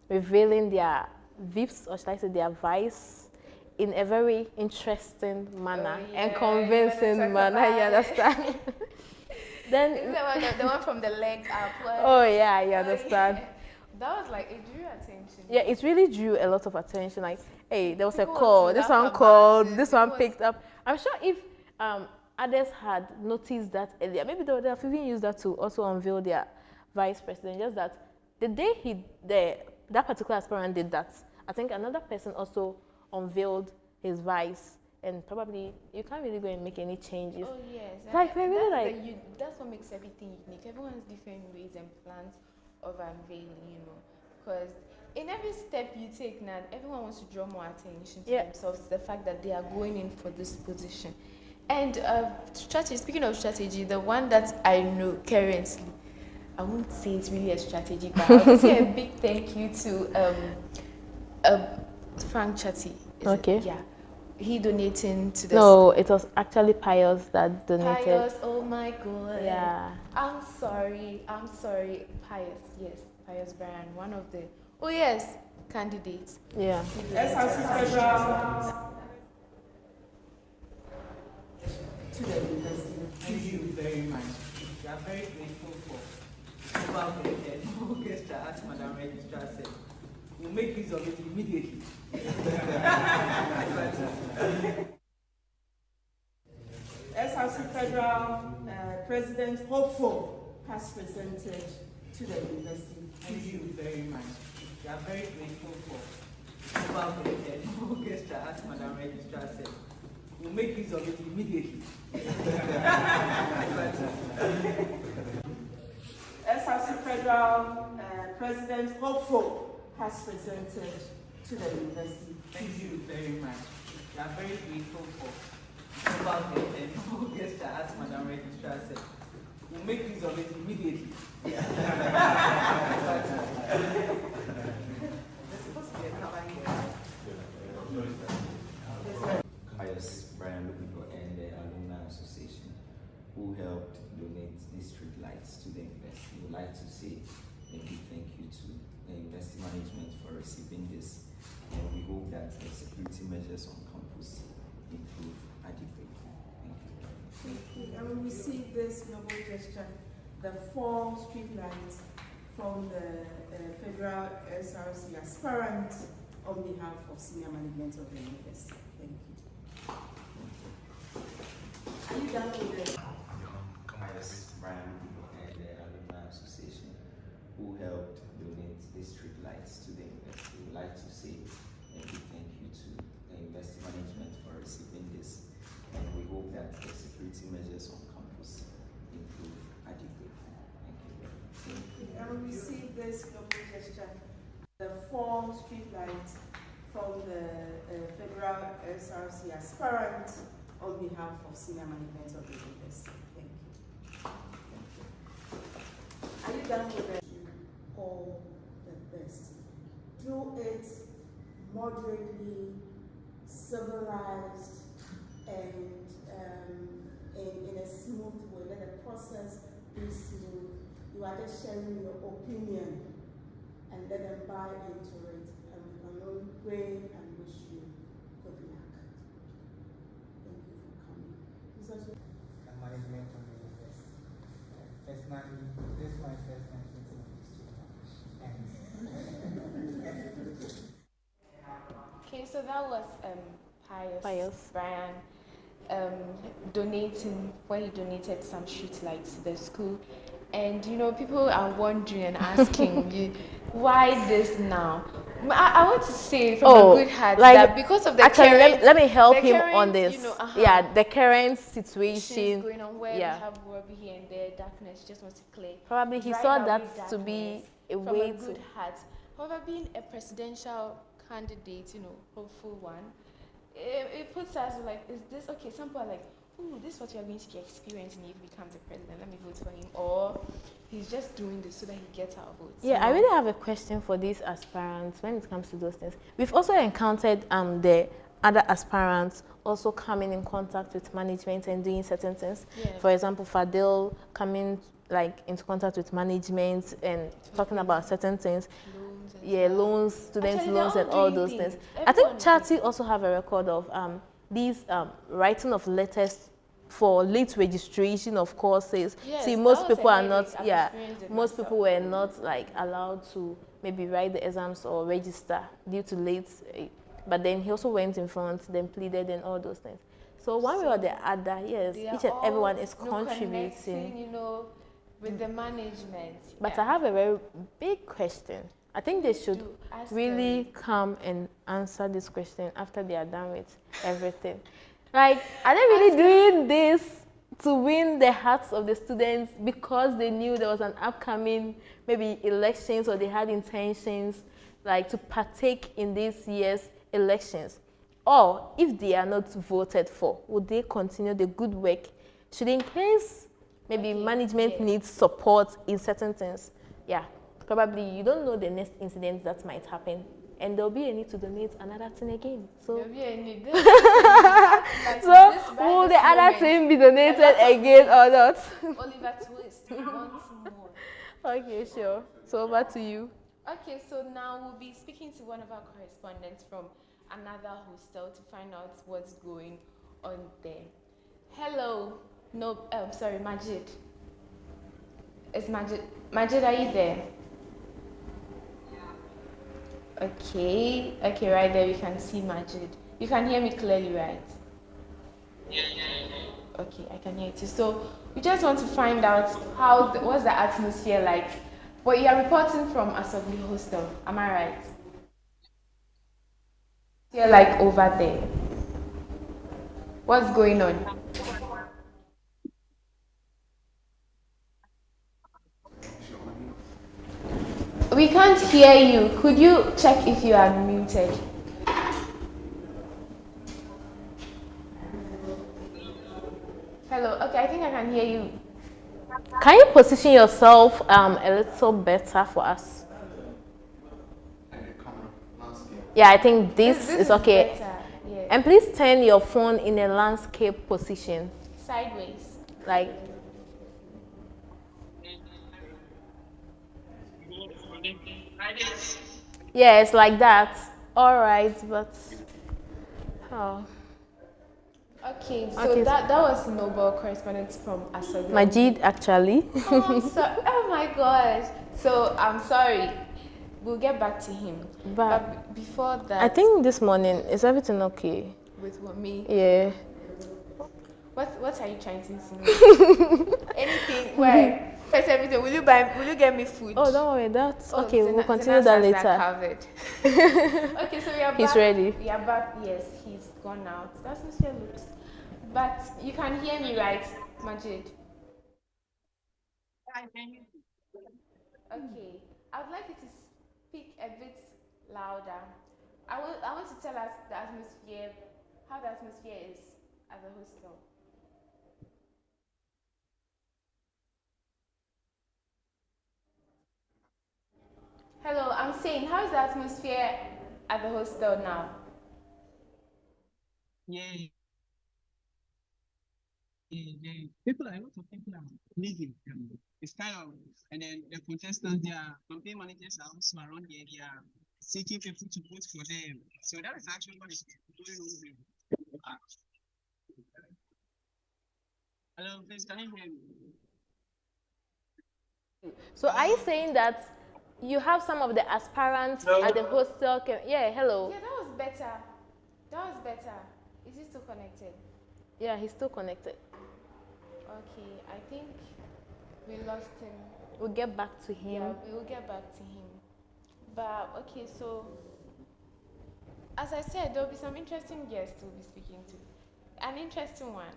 revealing their VIPs, or should I say their vice, in a very interesting manner and convincing manner, you understand? Then is that the one from the leg up? Oh yeah, you understand. That was it drew attention. Yeah, it really drew a lot of attention. Hey, there was a call, this one called, this one picked up. I'm sure if others had noticed that earlier, maybe they would have even used that to also unveil their vice president. Just that the day that particular aspirant did that, I think another person also unveiled his vice, and probably you can't really go and make any changes. Oh yes, that's what makes everything unique. Everyone has different ways and plans of unveiling, because in every step you take now, everyone wants to draw more attention to themselves, the fact that they are going in for this position. And strategy, speaking of strategy, the one that I know currently, I won't say it's really a strategy, but I would say a big thank you to Frank Chatty. Okay. Yeah. He donating to the No, it was actually Pius that donated. Pius, oh my God. Yeah. I'm sorry. Pius, yes. Pius Brian, one of the, candidates. Yeah. SRC Federal. To the university, thank you very much. We are very grateful for the orchestra, as Madam Registrar said. We'll make use of it immediately. SRC Federal President Hopeful has presented to the university. Thank you very much. We are very grateful for the orchestra, as Madam Registrar said. we'll make use of it immediately. SRC Federal President hopeful has presented to the university. Thank you very much. We are very grateful for about the gesture, as Madam Registrar said. We'll make use of it immediately. There's supposed to be a cover here. UHAS and the Alumni Association who helped donate these street lights to the university. We would like to say a big thank you to the university management for receiving this, and we hope that the security measures on campus improve adequately. Thank you. And we received this noble gesture, the 4 street lights from the Federal SRC aspirant on behalf of senior management of the university. Thank you. Are you done with it? UHAS and the Alumni Association who helped donate these street lights to the university. We would like to say a big thank you to the university management for receiving this, and we hope that the security measures on campus improve adequately. Thank you. And we received this noble gesture, the 4 street lights from the Federal SRC aspirant on behalf of senior management of the university. Thank you. Are you done with it? All the best. Do it moderately, civilized, and in a smooth way. Let the process be smooth. You are just sharing your opinion, and let them buy into it. And we can only pray and wish you good luck. Thank you for coming. The management of the university. Personally, this is my first time meeting with students. Okay, so that was Pius. Brian donating, where he donated some street lights to the school. And you know, people are wondering and asking you, why this now? I want to say from a good heart that because of the current, let me help him on current, this. You know, yeah, the current situation going on where we have war here and there, darkness, just want to clear. Probably he saw that to be a way from a good heart. However, being a presidential candidate, you know, hopeful one, it puts us like, is this okay? Some people are like, ooh, this is what you're going to experience if he becomes a president, let me vote for him. Or he's just doing this so that he gets our votes. Yeah, I really have a question for these aspirants when it comes to those things. We've also encountered the other aspirants also coming in contact with management and doing certain things. Yeah. For example, Fadil coming like into contact with management and talking about certain things. Loans, student loans and all those things. I think Chatty also have a record of these writing of letters for late registration of courses. Yes, see, most people are not, most people were not like allowed to maybe write the exams or register due to late. But then he also went in front, then pleaded and all those things. So one way or the other, yes, each and everyone is contributing. You know, with the management. But I have a very big question. I think they should really come and answer this question after they are done with everything. Like, are they really doing this to win the hearts of the students because they knew there was an upcoming maybe elections, or they had intentions like to partake in this year's elections? Or if they are not voted for, would they continue the good work? Should, in case maybe management needs support in certain things, probably you don't know the next incident that might happen, and there'll be a need to donate another thing again. So, there'll be a need. So will the other thing be donated again or not? Oliver Twist wants more. Okay, sure. So over to you. Okay, so now we'll be speaking to one of our correspondents from another hostel to find out what's going on there. Hello. No, sorry, Majid. It's Majid. Majid, are you there? Okay, right there we can see Majid. You can hear me clearly, right? Yeah. Okay, I can hear you too. So we just want to find out what's the atmosphere like. But you are reporting from Asogli Hostel, am I right? You're like over there. What's going on? We can't hear you. Could you check if you are muted? Hello. Okay, I think I can hear you. Can you position yourself a little better for us? Yeah, I think this is okay. Yeah. And please turn your phone in a landscape position. Sideways. Like. Yeah, it's like that. All right, but. Oh. Okay, so that was Nobel correspondent from Asogo. Majid, actually. Oh my gosh. So I'm sorry. We'll get back to him. But before that, I think this morning is everything okay with me? Yeah. What are you trying to insinuate? Anything? Why? First, everything. Will you get me food? Oh, don't worry. That's okay. We'll continue that later. Okay, so we are back. He's ready. We are back. Yes, he's gone out. That's how she looks. But you can hear me, right, Majid? Okay. I would like you to speak a bit louder. I want to tell us the atmosphere, how the atmosphere is at the hostel. Hello, I'm saying, how is the atmosphere at the hostel now? Yeah. People, a lot of people are leaving. It's kind of, and then the protesters, their campaign managers are also around the area seeking people to vote for them. So that is actually what is going on. Hello, please, can you hear me? So are you saying that you have some of the aspirants at the hostel? Yeah, hello. Yeah, that was better. That was better. Is he still connected? Yeah, he's still connected. Okay, I think we lost him. We'll get back to him. Yeah, we will get back to him. But okay, so as I said, there will be some interesting guests we'll be speaking to. An interesting one.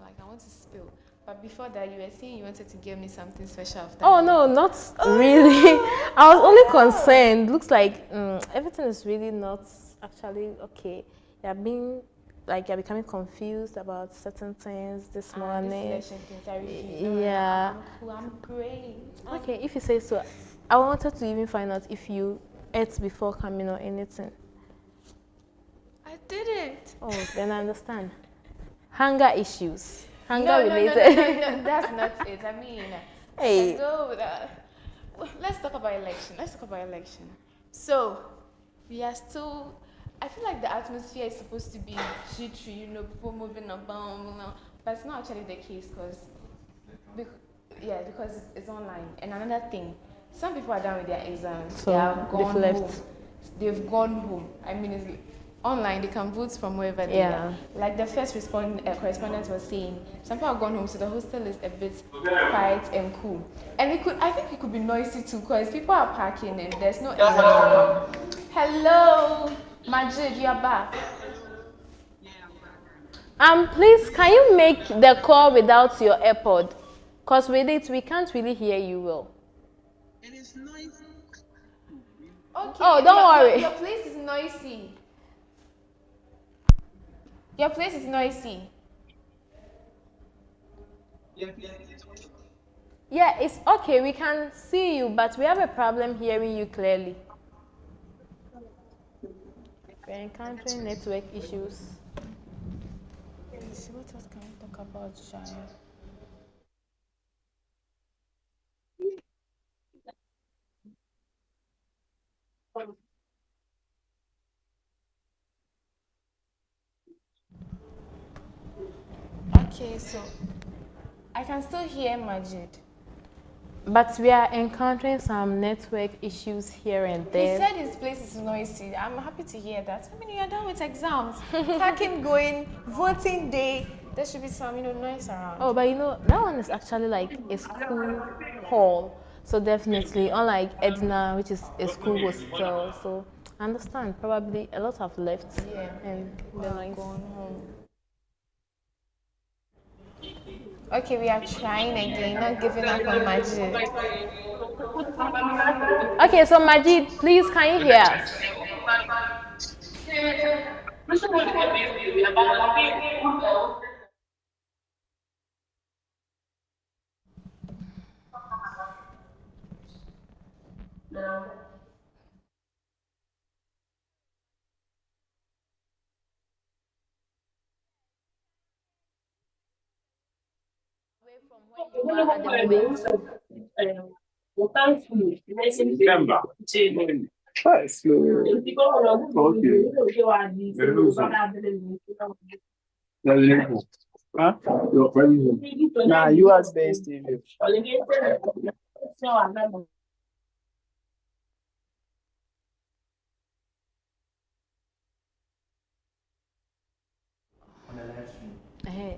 Like I want to spill. But before that, you were saying you wanted to give me something special after. Oh no, not really. I was only concerned. Looks like everything is really not actually okay. You're becoming confused about certain things this morning. This things I really yeah. I'm cool, I'm great. Okay, if you say so. I wanted to even find out if you ate before coming or anything. I didn't. Oh, then I understand. Hunger issues. Hunger related. No, that's not it. I mean, hey. Go with that. Let's talk about election. So, we are still. I feel like the atmosphere is supposed to be jittery, people moving about, but it's not actually the case because it's online. And another thing, some people are done with their exams. So they have gone left. home. They've gone home. I mean, it's online. They can vote from wherever they are. Like the first correspondent was saying, some people have gone home, so the hostel is a bit quiet and cool. And I think it could be noisy too, because people are parking and there's no exam to come. Hello. Majid, you are back. Please, can you make the call without your AirPod? Because with it, we can't really hear you well. It is noisy. Okay. Oh, don't worry. Your place is noisy. Your place is noisy. Yeah, it's okay. We can see you, but we have a problem hearing you clearly. We're encountering network issues. Let's see, what else can we talk about, Shia? Okay, so I can still hear Majid. But we are encountering some network issues here and there. He said his place is noisy. I'm happy to hear that. I mean, you're done with exams. Packing going, voting day. There should be some, noise around. Oh, but that one is actually like a school hall. So definitely, unlike Edna, which is a school hostel. So I understand, probably a lot have left. Yeah. And they're like going home. Okay, we are trying again, not giving up on Majid. Okay, so Majid, please, can you hear us? You are at the moment. Huh? Nah, UHAS Base TV.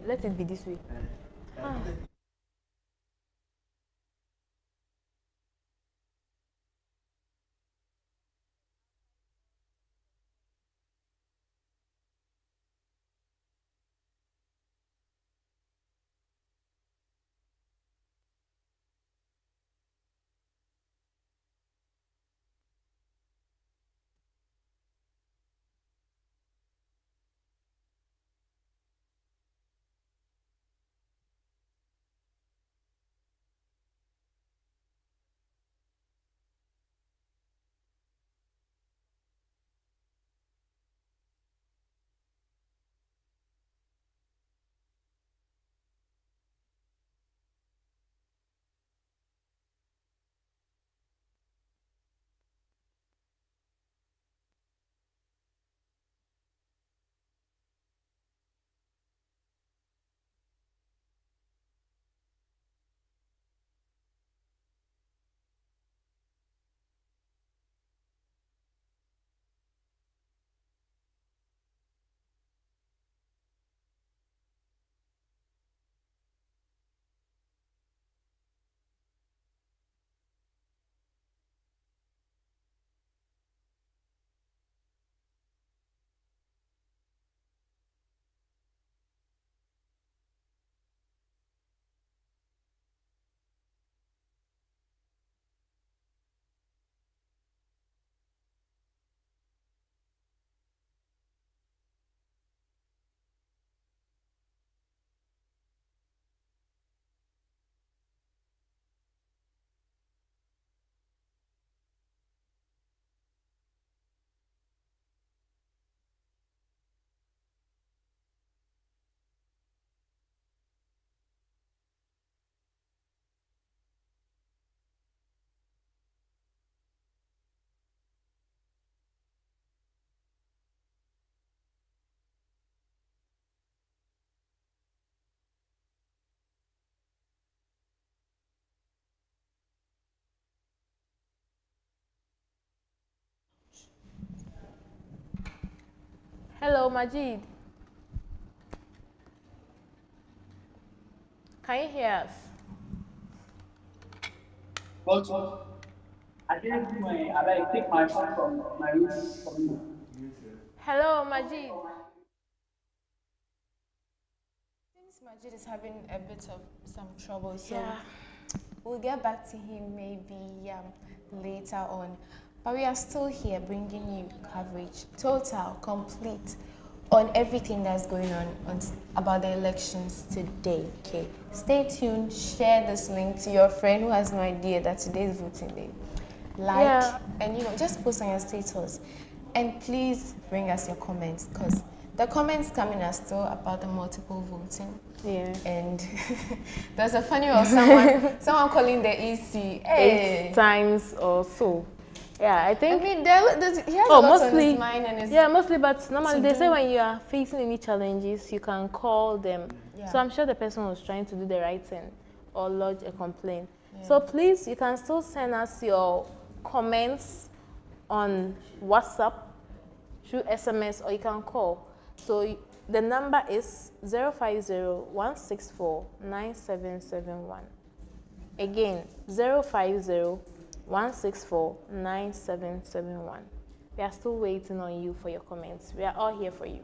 Let it be this way. Hello, Majid. Can you hear us? I didn't do I take my phone from my room. Hello, Majid. Since Majid is having a bit of some trouble, so we'll get back to him maybe later on. But we are still here bringing you coverage, total, complete, on everything that's going on about the elections today. Okay, stay tuned. Share this link to your friend who has no idea that today is voting day. And just post on your status, and please bring us your comments, because the comments coming are still about the multiple voting. And there's a funny one, someone calling the EC 8 times or so. Yeah, I think. I mean, he has a lot mostly, on his mind and his mostly. But normally they say when you are facing any challenges, you can call them. So I'm sure the person was trying to do the right thing or lodge a complaint. So please, you can still send us your comments on WhatsApp, through SMS, or you can call. So the number is 050-164-9771. Again, 050-164-9771. We are still waiting on you for your comments. We are all here for you.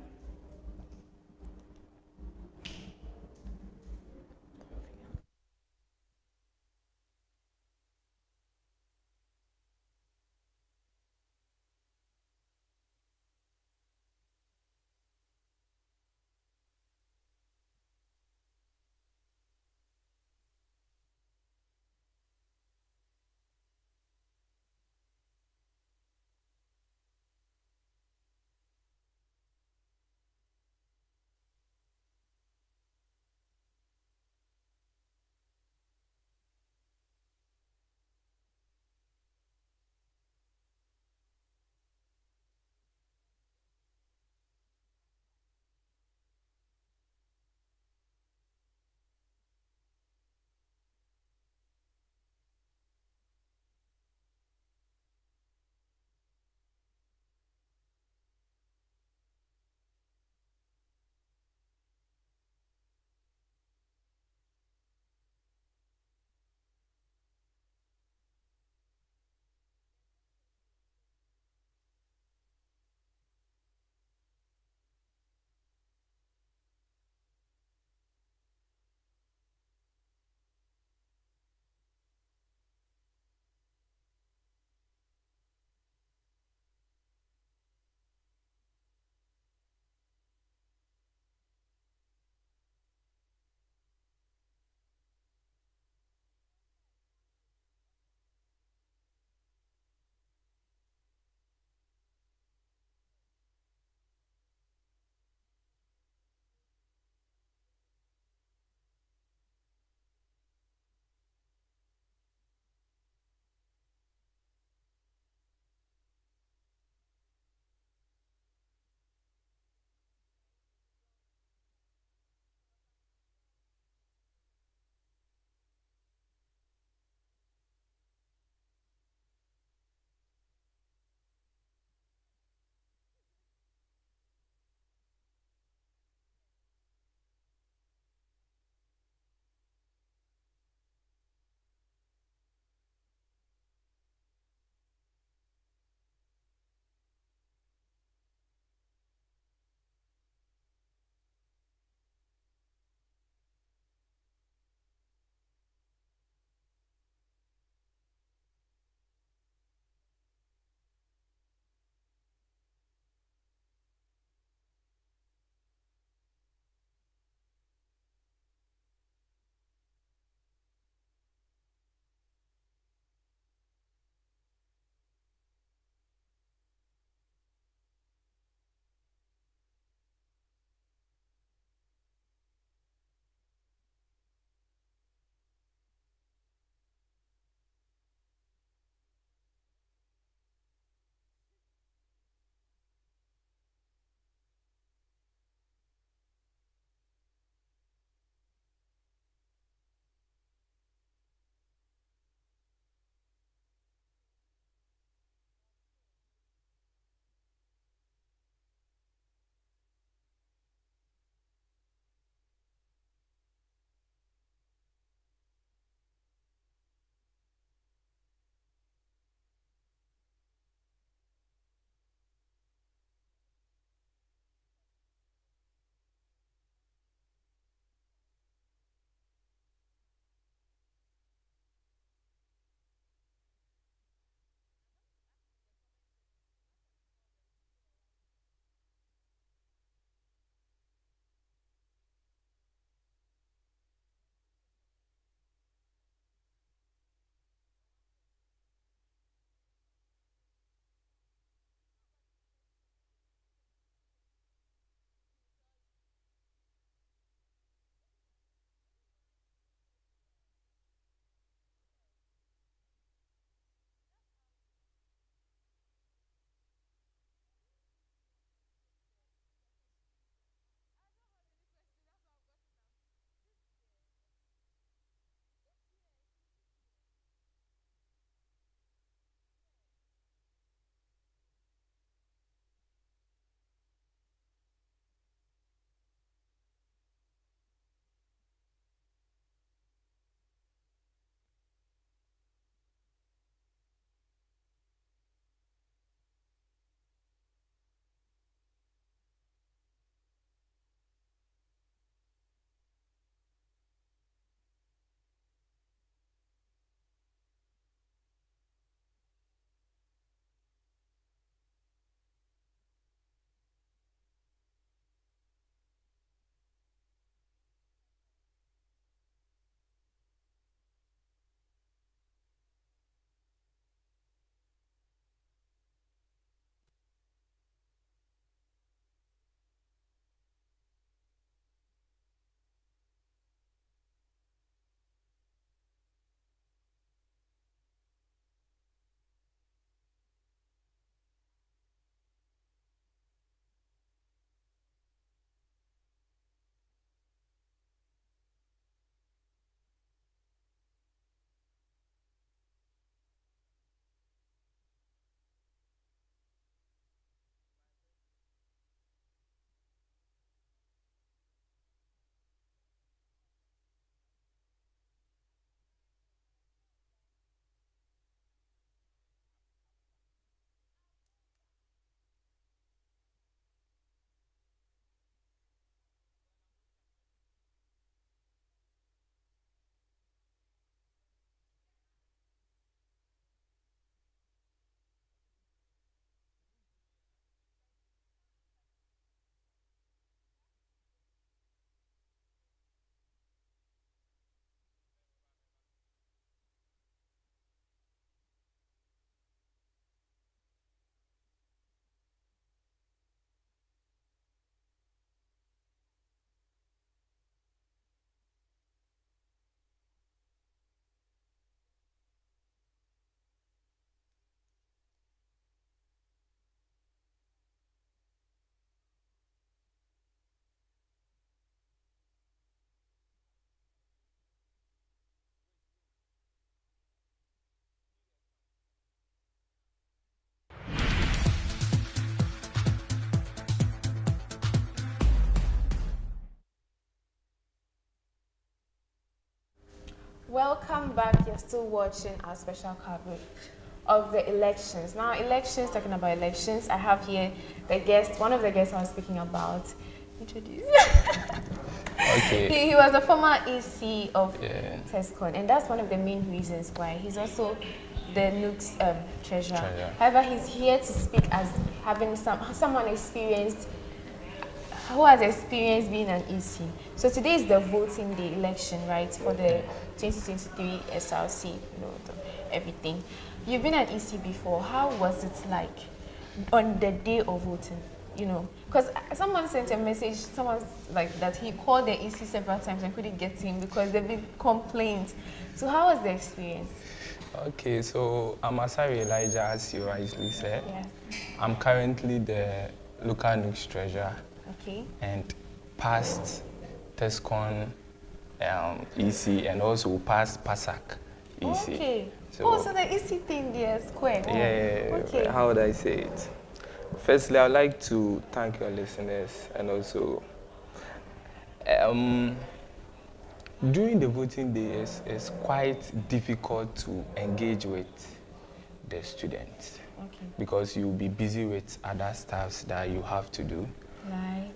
Welcome back. You're still watching our special coverage of the elections. Now, elections, talking about elections, I have here the guest, one of the guests I was speaking about. Introduce. Okay. He was a former EC of TESCON, and that's one of the main reasons why. He's also the NUC's treasurer. However, he's here to speak as having someone experienced, who has experience being an EC. So today is the voting day election, right, for the 2023 SRC, everything. You've been an EC before. How was it like on the day of voting? Because someone sent a message, someone like that he called the EC several times and couldn't get him because there been complaints. So how was the experience? Okay, so I'm Asari Elijah, as you rightly said. Yeah. I'm currently the local NUC's treasurer. Okay. And past TESCON EC and also past PASAC EC. Okay. So the EC thing there, square. Yeah. Okay. How would I say it? Firstly, I'd like to thank your listeners and also during the voting day, it's quite difficult to engage with the students because you'll be busy with other stuff that you have to do. Like?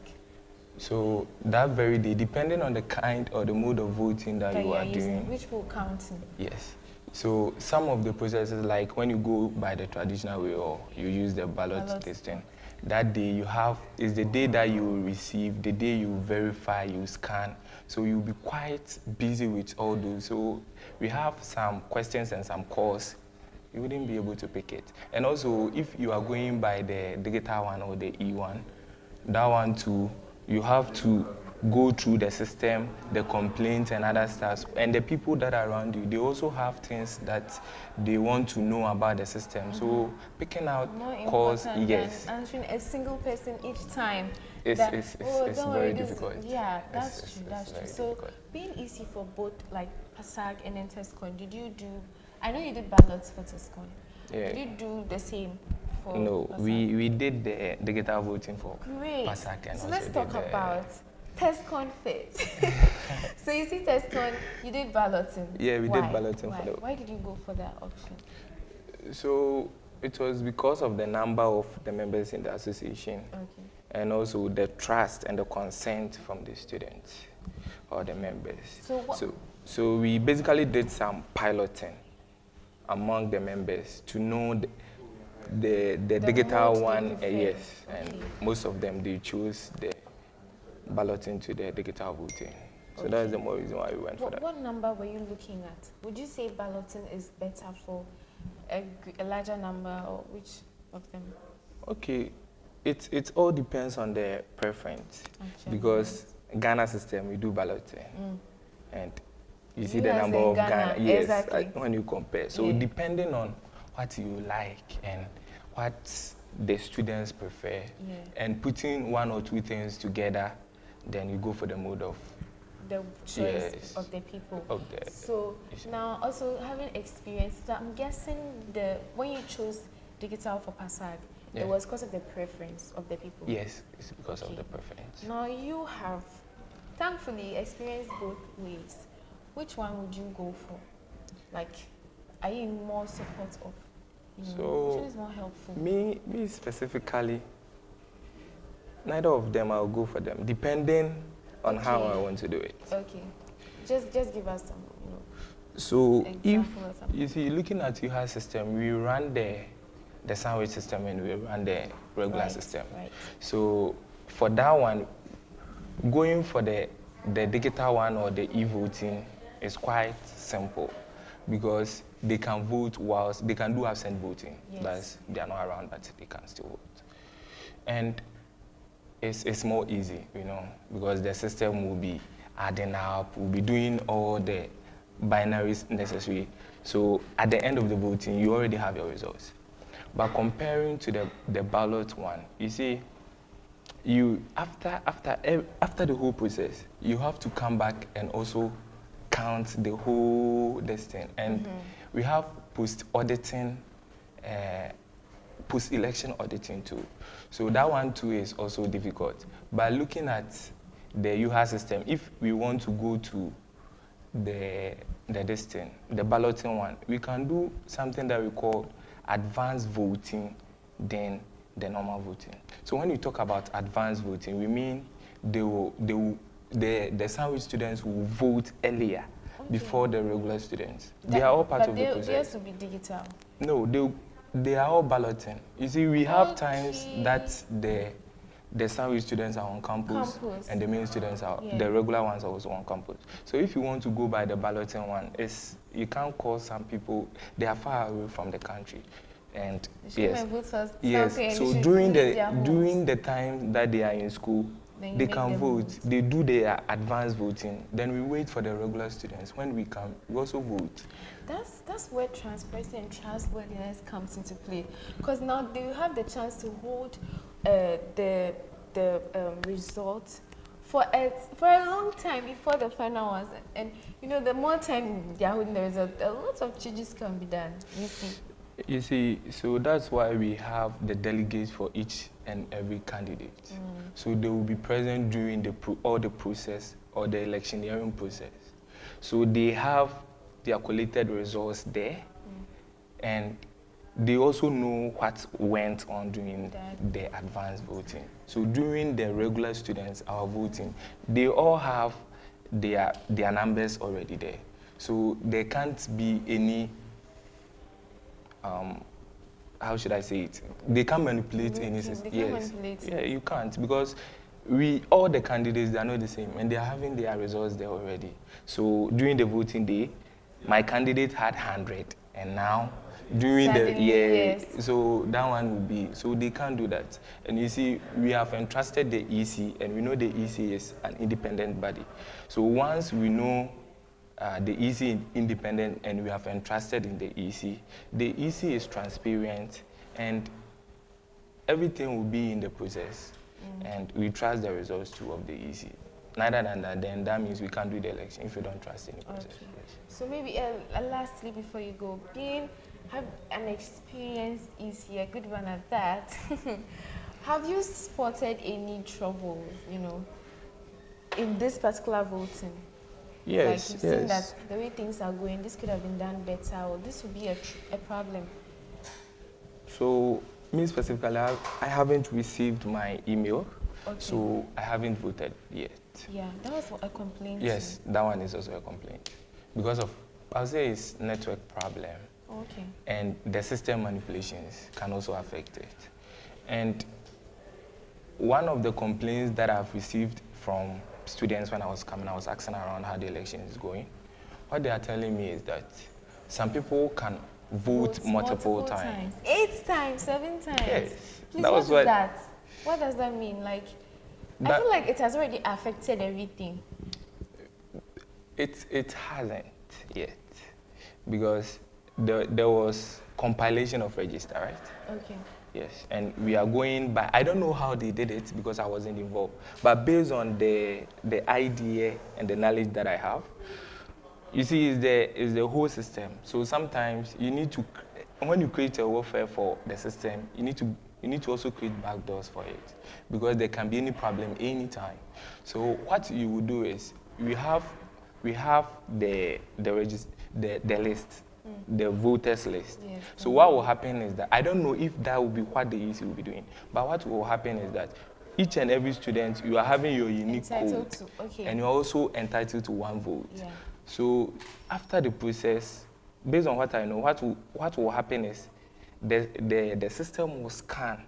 So that very day, depending on the kind or the mode of voting that you are doing. Which will count? Yes. So some of the processes, like when you go by the traditional way or you use the ballot testing, that day you have, is the day that you will receive, the day you verify, you scan. So you'll be quite busy with all those. So we have some questions and some calls. You wouldn't be able to pick it. And also, if you are going by the digital one or the E1, that one too, you have to go through the system, the complaints and other stuff. And the people that are around you, they also have things that they want to know about the system. So picking out calls, yes. Answering a single person each time. It's very difficult. Yeah, that's true. So difficult. Being easy for both like PASAC and then TESCON, did you do, I know you did ballots for TESCON. Yeah. Did you do the same? No, we did the digital voting for Great. PASAC and so also let's talk about TESCON fit. So you see TESCON, you did balloting. Yeah, we did balloting for that. Why did you go for that option? So it was because of the number of the members in the association and also the trust and the consent from the students or the members. So we basically did some piloting among the members to know the digital one, yes, and most of them, they chose the balloting to the digital voting. So that's the more reason why we went for that. What number were you looking at? Would you say balloting is better for a larger number, or which of them? Okay, it all depends on the preference because Ghana system, we do balloting. And you see the number of Ghana, yes, exactly. When you compare. So depending on what you like and what the students prefer, and putting one or two things together, then you go for the mode of the choice of the people. So now, also having experience, so I'm guessing when you chose digital for PASAC, it was because of the preference of the people. Yes, it's because of the preference. Now you have, thankfully, experienced both ways. Which one would you go for? Like, are you in more support of? Which one is more helpful? Me specifically, neither of them. I'll go for them, depending on how I want to do it. Okay, just give us some. So if you see, looking at UHAS system, we run the sandwich system and we run the regular system. So for that one, going for the digital one or the e-voting is quite simple because they can vote whilst they can do absent voting. But they are not around, but they can still vote. And it's more easy, because the system will be adding up, will be doing all the binaries necessary. So at the end of the voting, you already have your results. But comparing to the ballot one, you see, after the whole process, you have to come back and also count the whole thing. And we have post-auditing, post-election auditing too. So that one too is also difficult. But looking at the UHAS system, if we want to go to the the balloting one, we can do something that we call advanced voting than the normal voting. So when we talk about advanced voting, we mean the sandwich students will vote earlier before the regular students. They are all part of the process. But they have to be digital. No, they are all balloting. You see, we have times that the sandwich students are on campus. And the main students are, the regular ones are also on campus. So if you want to go by the balloting one, you can't call some people, they are far away from the country. And yes, so during the time that they are in school, they can vote. They do their advanced voting. Then we wait for the regular students. When we come, we also vote. That's where transparency and trustworthiness comes into play. Because now they will have the chance to hold the results for a long time before the final ones. And you know, the more time they are holding the result, a lot of changes can be done. You see, so that's why we have the delegates for each and every candidate. So they will be present during all the process or the electioneering process. So they have their collated results there, and they also know what went on during the advanced voting. So during the regular students, our voting, they all have their numbers already there. So there can't be any how should I say it? They can't manipulate any system. Yes. Yeah, you can't, because all the candidates, they are not the same, and they are having their results there already. So during the voting day, my candidate had 100, and now during so that one will be, so they can't do that. And you see, we have entrusted the EC, and we know the EC is an independent body. So once we know the EC is independent and we have entrusted in the EC is transparent, and everything will be in the process, and we trust the results too of the EC. Neither than that, then that means we can't do the election if we don't trust in the process. Okay. Yes. So maybe lastly, before you go, have an experienced EC, a good one at that. Have you spotted any troubles, in this particular voting? Yes, like you've seen that the way things are going, this could have been done better, or this would be a problem. So, me specifically, I haven't received my email, so I haven't voted yet. Yeah, that was a complaint. Yes, that one is also a complaint. Because of, I'll say it's network problem. Okay. And the system manipulations can also affect it. And one of the complaints that I've received from students when I was coming, I was asking around how the election is going. What they are telling me is that some people can vote multiple times. 8 times, 7 times. Yes. Please, what is that? What does that mean? Like, I feel like it has already affected everything. It hasn't yet, because there was compilation of register, right? Okay. Yes, and we are going by, I don't know how they did it because I wasn't involved, but based on the idea and the knowledge that I have, you see, is the whole system. So sometimes you need to, when you create a welfare for the system, you need to also create backdoors for it, because there can be any problem anytime. So what you would do is, we have the list. The voters list. Yes, so what will happen is that, I don't know if that will be what the EC will be doing, but what will happen is that each and every student, you are having your unique code, and you're also entitled to 1 vote. Yeah. So after the process, based on what I know, what will happen is the system will scan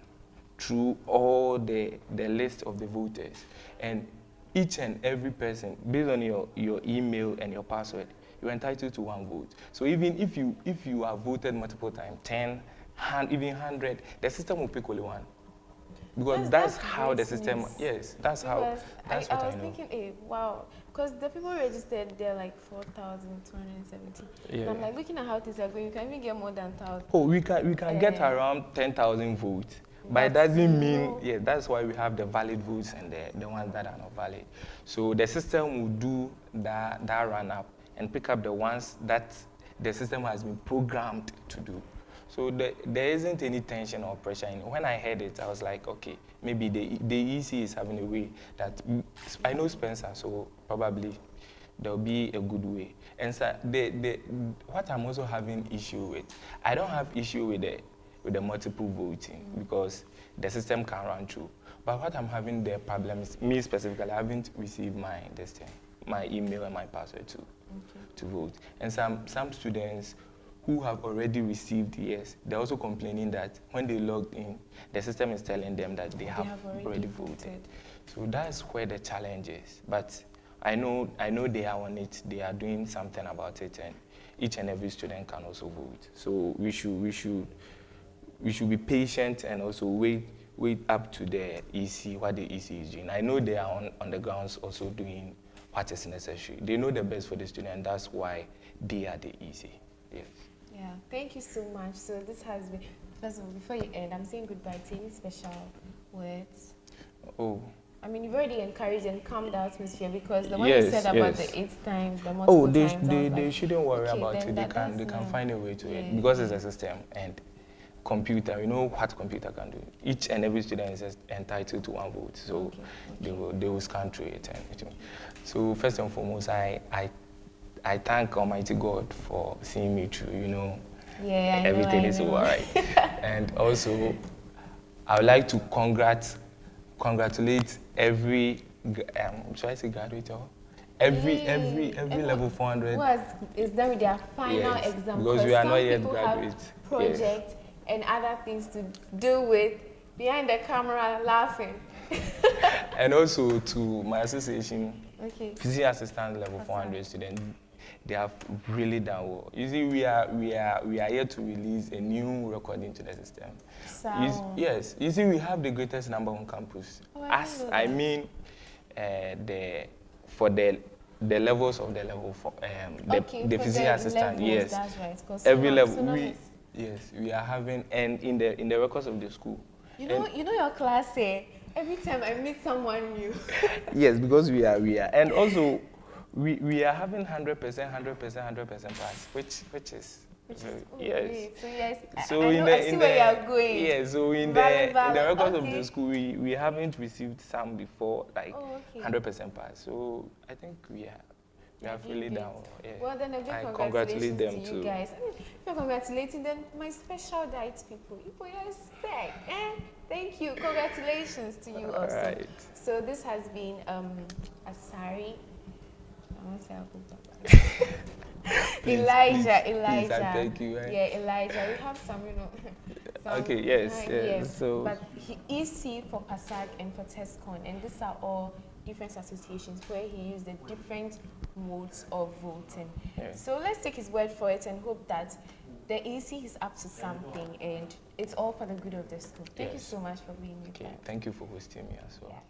through all the list of the voters, and each and every person, based on your email and your password, you're entitled to 1 vote. So even if you are voted multiple times, 10, even 100, the system will pick only 1. Because that's how the system, that's how, that's what I know. I was thinking, wow, because the people registered, they're like 4,270. Yeah. And I'm like, looking at how things are going, you can even get more than 1,000. Oh, we can get around 10,000 votes. But it doesn't mean, that's why we have the valid votes and the ones that are not valid. So the system will do that run up and pick up the ones that the system has been programmed to do. So there isn't any tension or pressure. When I heard it, I was like, okay, maybe the EC is having a way that, I know Spencer, so probably there'll be a good way. And so what I'm also having issue with, I don't have issue with the multiple voting because the system can run through. But what I'm having the problem is, me specifically, I haven't received my email and my password to vote. And some students who have already received yes, they're also complaining that when they logged in, the system is telling them that they have already voted. So that's where the challenge is. But I know they are on it. They are doing something about it, and each and every student can also vote. So we should be patient and also wait up to the EC, what the EC is doing. I know they are on the grounds also doing what is necessary. They know the best for the student, and that's why they are the EC. Yes. Yeah, thank you so much. So this has been, first of all, before you end, I'm saying goodbye to any special words. Oh. I mean, you've already encouraged and calmed the atmosphere because the one you said about the 8 times, the multiple times. They shouldn't worry about it. They can find a way to it because it's a system and computer. You know what computer can do. Each and every student is entitled to 1 vote, so they will scan through it. So first and foremost, I thank Almighty God for seeing me through. You know, everything is all right. And also, I would like to congratulate every, should I say graduate or? Every level 400. Who is done with their final exam. Because we are not yet graduates. Project and other things to do with behind the camera laughing. And also to my association, Physician Assistant level 400 students, they have really done well. You see, we are here to release a new recording to the system. Yes, you see, we have the greatest number on campus. For the levels of the level for the physician assistant. Yes, that's right. Every level we are having, and in the records of the school. You know your class say every time I meet someone new. Yes, because we are, and also we are having 100% pass, which is. Yes. So I see where you are going. Yes. So in the records of the school, we haven't received some before 100% pass. So I think we have really done well. Yeah. Well, then a big congratulate them to you guys. I mean, if you're congratulating them, my special diet people, you respect. Thank you. Congratulations to you also. Right. So this has been Asari. I want to say Elijah. Please, thank you. Yeah, Elijah. We have some, okay, yes. So, but he EC for PASAG and for TESCON, and these are all different associations where he used the different modes of voting. Yes. So let's take his word for it and hope that the EC is up to something, and it's all for the good of the school. Thank you so much for being here. Okay, thank you for hosting me as well. Yeah.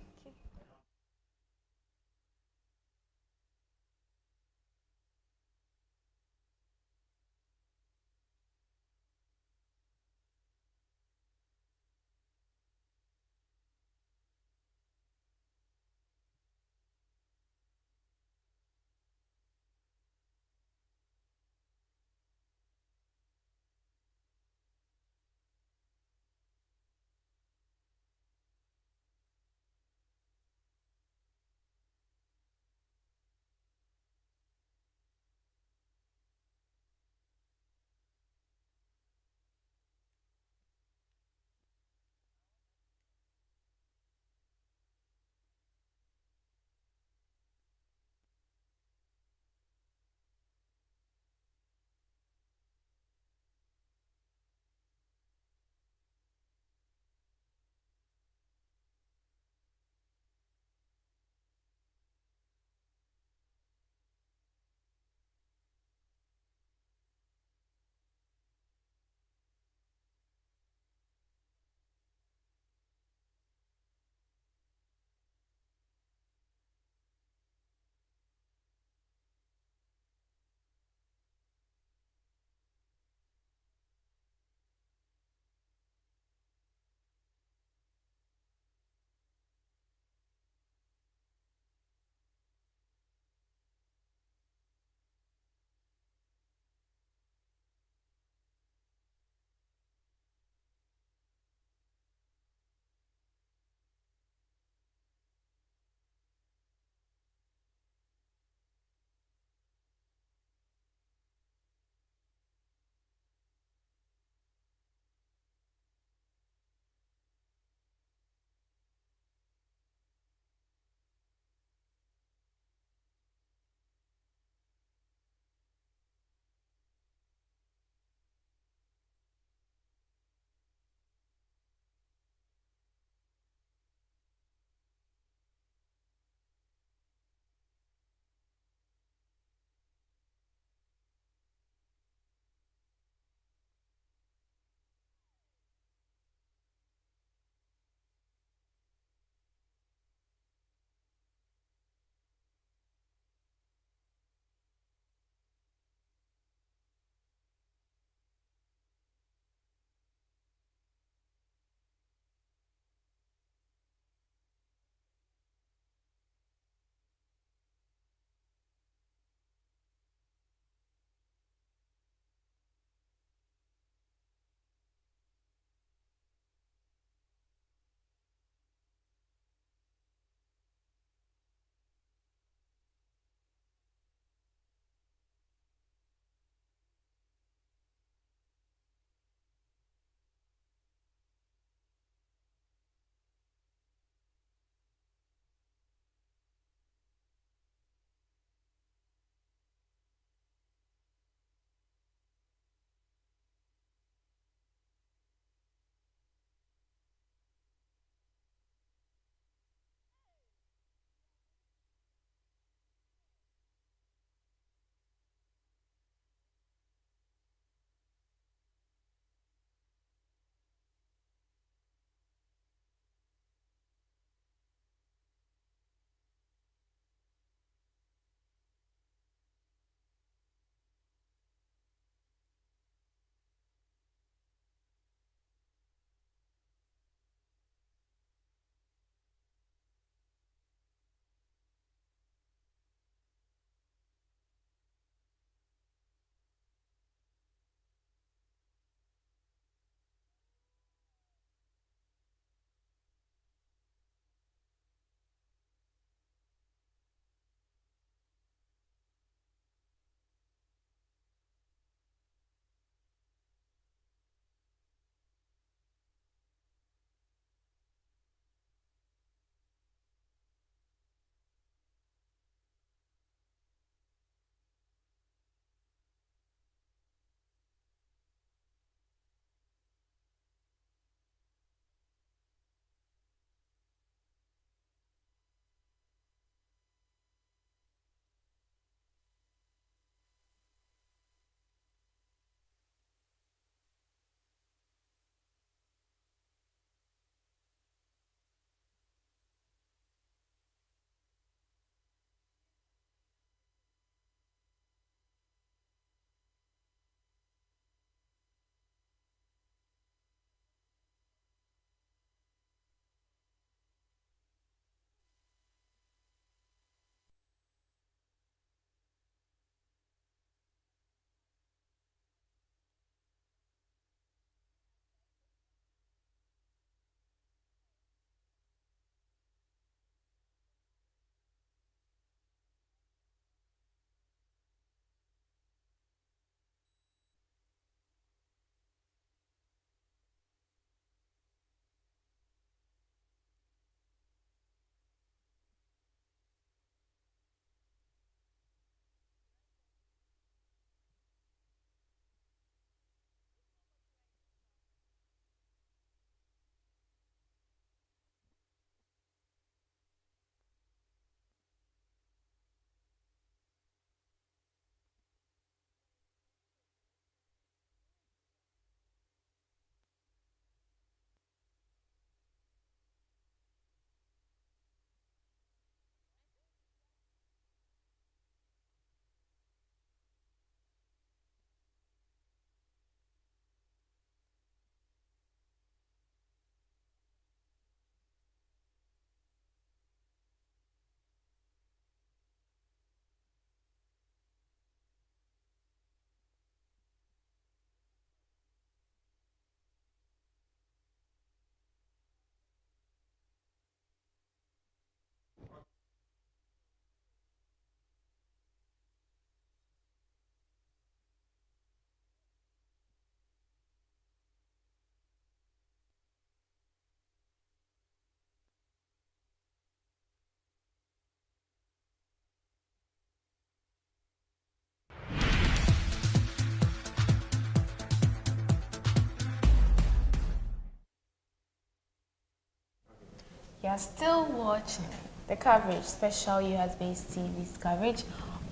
You are still watching the coverage, special UHAS Base TV's coverage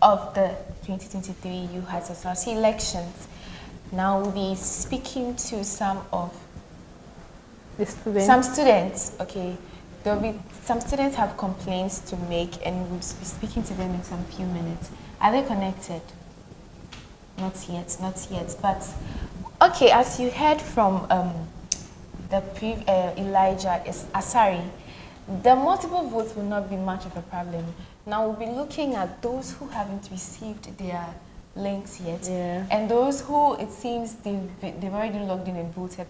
of the 2023 UHAS SRC elections. Now we'll be speaking to some of the students. Some students, okay. There'll be some students have complaints to make, and we'll be speaking to them in some few minutes. Are they connected? Not yet, not yet. But okay, as you heard from Elijah Asari, the multiple votes will not be much of a problem. Now we'll be looking at those who haven't received their links yet, and those who it seems they've already logged in and voted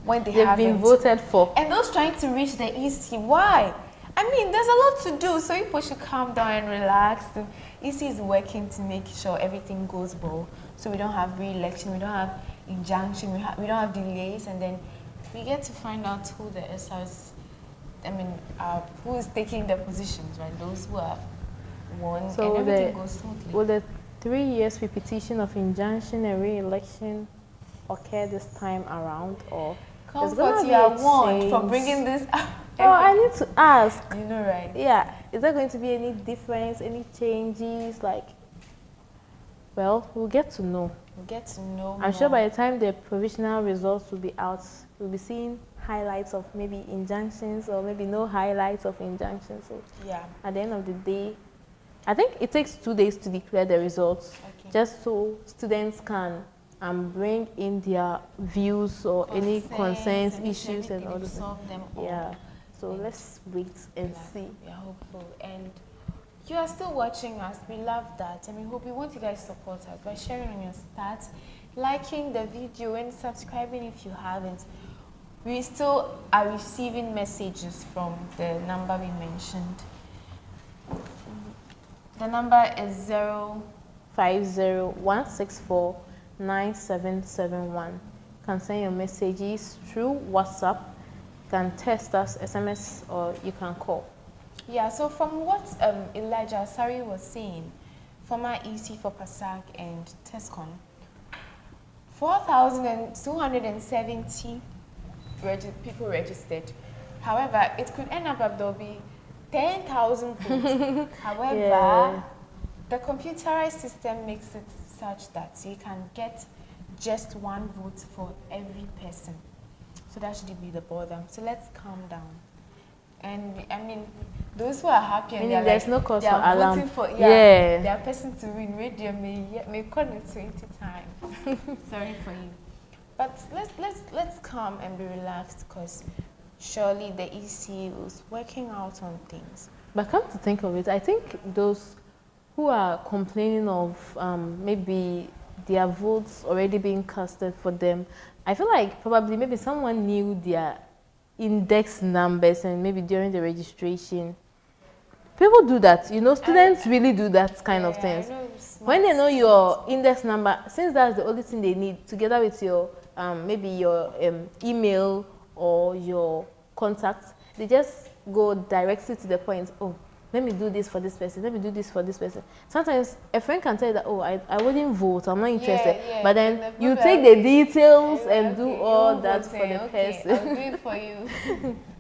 when they've been voted for, and those trying to reach the EC. Why? I mean, there's a lot to do, so people should calm down and relax. The EC is working to make sure everything goes well, so we don't have re-election, we don't have injunction, we don't have delays, and then we get to find out who the SRs, who is taking the positions, right? Those who have won, so and everything goes smoothly. Will the 3 years repetition of injunction and re-election occur this time around, or Comfort, you are warned for bringing this up. Oh, I need to ask. You know, right? Yeah. Is there going to be any difference, any changes? Like, well, we'll get to know. We'll get to know. I'm sure by the time the provisional results will be out, we'll be seeing highlights of maybe injunctions or maybe no highlights of injunctions. So yeah. At the end of the day, I think it takes 2 days to declare the results, just so students can bring in their views or any concerns, issues, and all this. Yeah. So let's wait and see. We are hopeful, and you are still watching us. We love that, and we hope we want you guys to support us by sharing on your stats, liking the video, and subscribing if you haven't. We still are receiving messages from the number we mentioned. The number is 050-164-9771. You can send your messages through WhatsApp. You can text us, SMS, or you can call. Yeah, so from what Elijah Asari was saying, former EC for PASAC and TESCON, 4,270 people registered. However, it could end up that there'll be 10,000 votes. However, the computerized system makes it such that you can get just 1 vote for every person. So that should be the bother. So let's calm down. And I mean, those who are happy and they're there's like, no cause they for are alarm. voting for their person to win. Radio may call it 20 times. Sorry for you. But let's calm and be relaxed, because surely the EC is working out on things. But come to think of it, I think those who are complaining of maybe their votes already being casted for them, I feel like probably maybe someone knew their index numbers, and maybe during the registration. People do that, you know, students really do that kind of things. When they know your index number, since that's the only thing they need, together with your maybe your email or your contacts, they just go directly to the point. Oh, let me do this for this person, let me do this for this person. Sometimes a friend can tell you that, oh, I wouldn't vote, I'm not interested. But then you take the details and do all that for the person. I'll do it for you.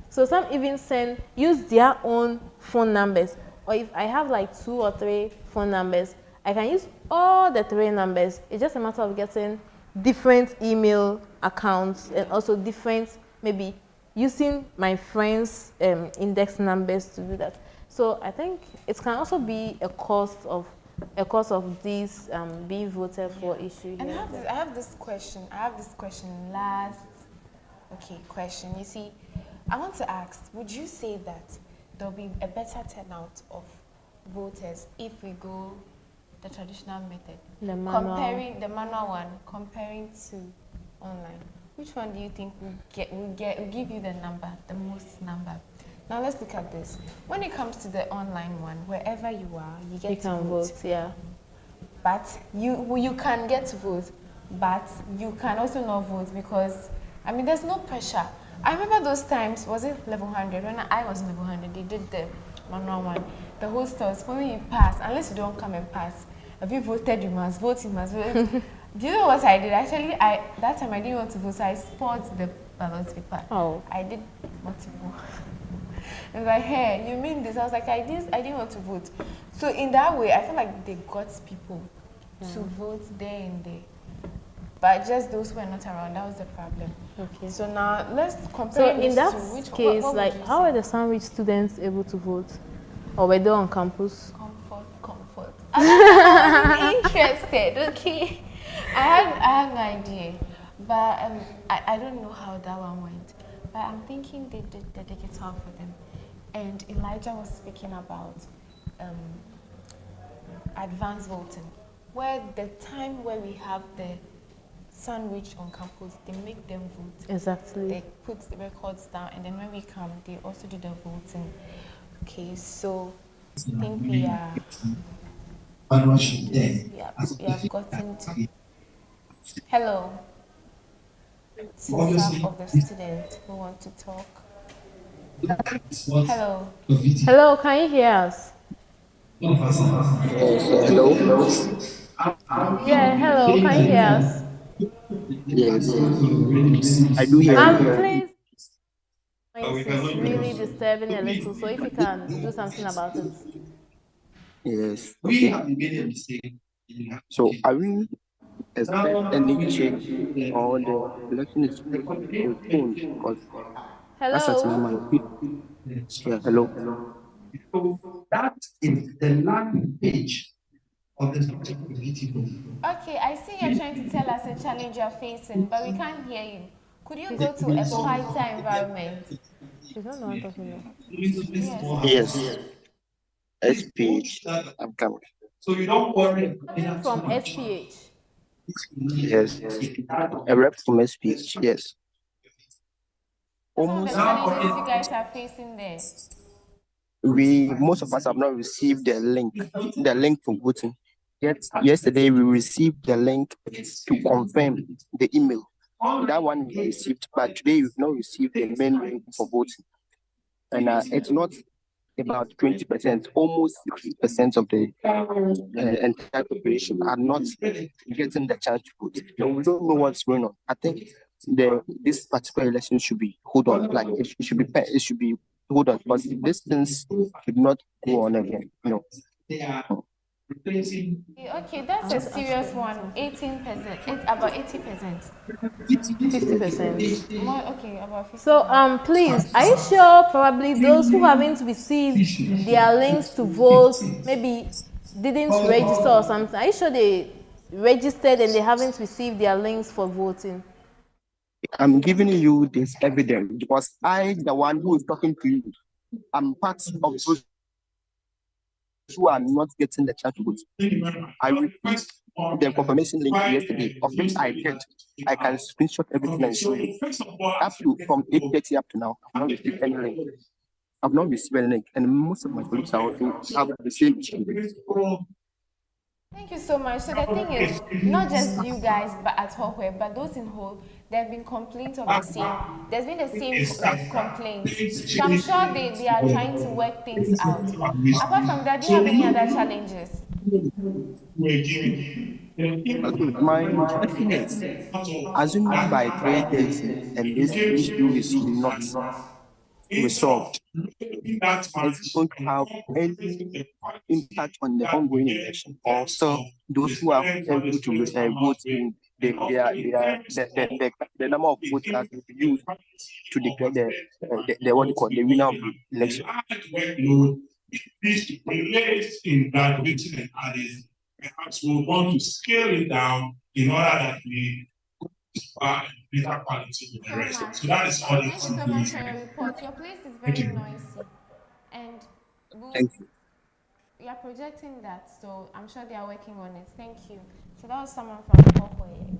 So some even use their own phone numbers. Or if I have like 2 or 3 phone numbers, I can use all the 3 numbers. It's just a matter of getting different email accounts and also different, maybe using my friends' index numbers to do that. So I think it can also be a cause of these being voted for issue. And I have this question. Last question. You see, I want to ask, would you say that there'll be a better turnout of voters if we go the traditional method? The manual. Comparing the manual one, comparing to online. Which one do you think will give you the most number? Now let's look at this. When it comes to the online one, wherever you are, you get to vote. But you can get to vote, but you can also not vote, because I mean there's no pressure. I remember those times, was it level 100? When I was in level 100, they did the manual one. The hostels, when you pass, unless you don't come and pass, have you voted, you must vote, you must vote. Do you know what I did? Actually, that time I didn't want to vote, so I spoiled the ballot paper. Oh. I did multiple. And like, hey, you mean this? I was like, I didn't want to vote. So in that way, I feel like they got people to vote there and there. But just those who were not around, that was the problem. Okay. So now let's compare. So in that case, like, how are the Sandwich students able to vote? Or were they on campus? Comfort. I'm interested, okay? I have no idea. But I don't know how that one went. But I'm thinking they did the digital for them. And Elijah was speaking about advanced voting, where the time where we have the Sandwich on campus, they make them vote. Exactly. They put the records down, and then when we come, they also do the voting. Okay, so I think we have gotten to. Hello. To some of the students who want to talk. Hello. Hello, can you hear us? Hello. Yeah, hello, can you hear us? Yes, I do hear you. Please. It's really disturbing a little, so if you can do something about it. Yes. Okay. So are we expect any change or the election is postponed? Because that's at my mind. Yeah, hello. So that is the landing page of the committee. Okay, I see you're trying to tell us a challenge you're facing, but we can't hear you. Could you go to a quieter environment? You don't know what I'm talking about. Yes. SPH. I'm coming. So you don't worry. From SPH. Yes. A rep from SPH. Yes. Almost. Some of the challenges you guys are facing there. Most of us have not received the link for voting. Yet yesterday we received the link to confirm the email. That one we received, but today we've not received the main link for voting. And it's not about 20%, almost 60% of the entire population are not getting the chance to vote. So we don't know what's going on. I think this particular election should be hold on, like it should be hold on, because these things should not go on again. Okay, that's a serious one. 18%. It's about 80%. 50%. More, okay, about 50%. So please, are you sure probably those who haven't received their links to vote maybe didn't register or something? Are you sure they registered and they haven't received their links for voting? I'm giving you this evidence because I, the one who is talking to you, I'm part of those who are not getting the chance to vote. I received the confirmation link yesterday, of which I can screenshot everything and show you. Up to from 8:30 up to now, I've not received any link. I've not received any link, and most of my colleagues are also have the same issue. Thank you so much. So the thing is, not just you guys, but at Hohwe, but those in whole, there have been complaints of the same. There's been the same complaints. So I'm sure they are trying to work things out. Apart from that, do you have any other challenges? My question is, assuming by 3:30 and this issue is not resolved, it's going to have any impact on the ongoing election? Also, those who are able to vote in the number of votes that will be used to declare the what you call the winner of the election. This delays in graduating and adding, perhaps we'll want to scale it down in order that we better quality with the rest. So that is all. Thank you so much for your report. Your place is very noisy, and thank you. We are projecting that, so I'm sure they are working on it. Thank you. So that was someone from Hohwe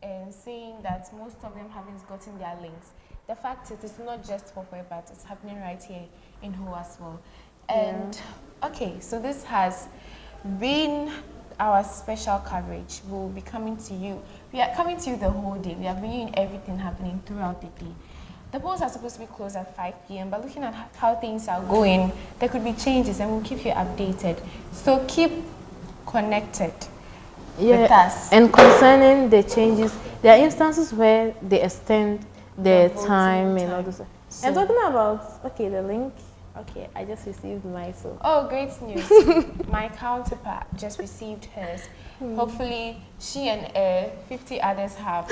and saying that most of them haven't gotten their links. The fact is, it's not just Hohwe, but it's happening right here in Ho as well. And okay, so this has been our special coverage. We'll be coming to you. We are coming to you the whole day. We are bringing everything happening throughout the day. The polls are supposed to be closed at 5 p.m., but looking at how things are going, there could be changes and we'll keep you updated. So keep connected with us. And concerning the changes, there are instances where they extend the time and all this. So, and talking about, okay, the link, Okay, I just received mine, so. Oh, great news. My counterpart just received hers. Hopefully, she and 50 others have.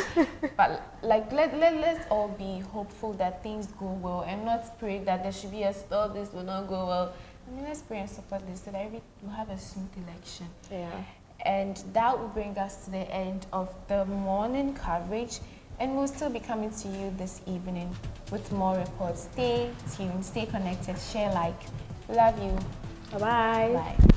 But like, let's all be hopeful that things go well and not pray that there should be a stall, this will not go well. I mean, let's pray and support this so that we'll have a smooth election. Yeah. And that will bring us to the end of the morning coverage. And we'll still be coming to you this evening with more reports. Stay tuned, stay connected, share, like. We love you. Bye-bye. Bye.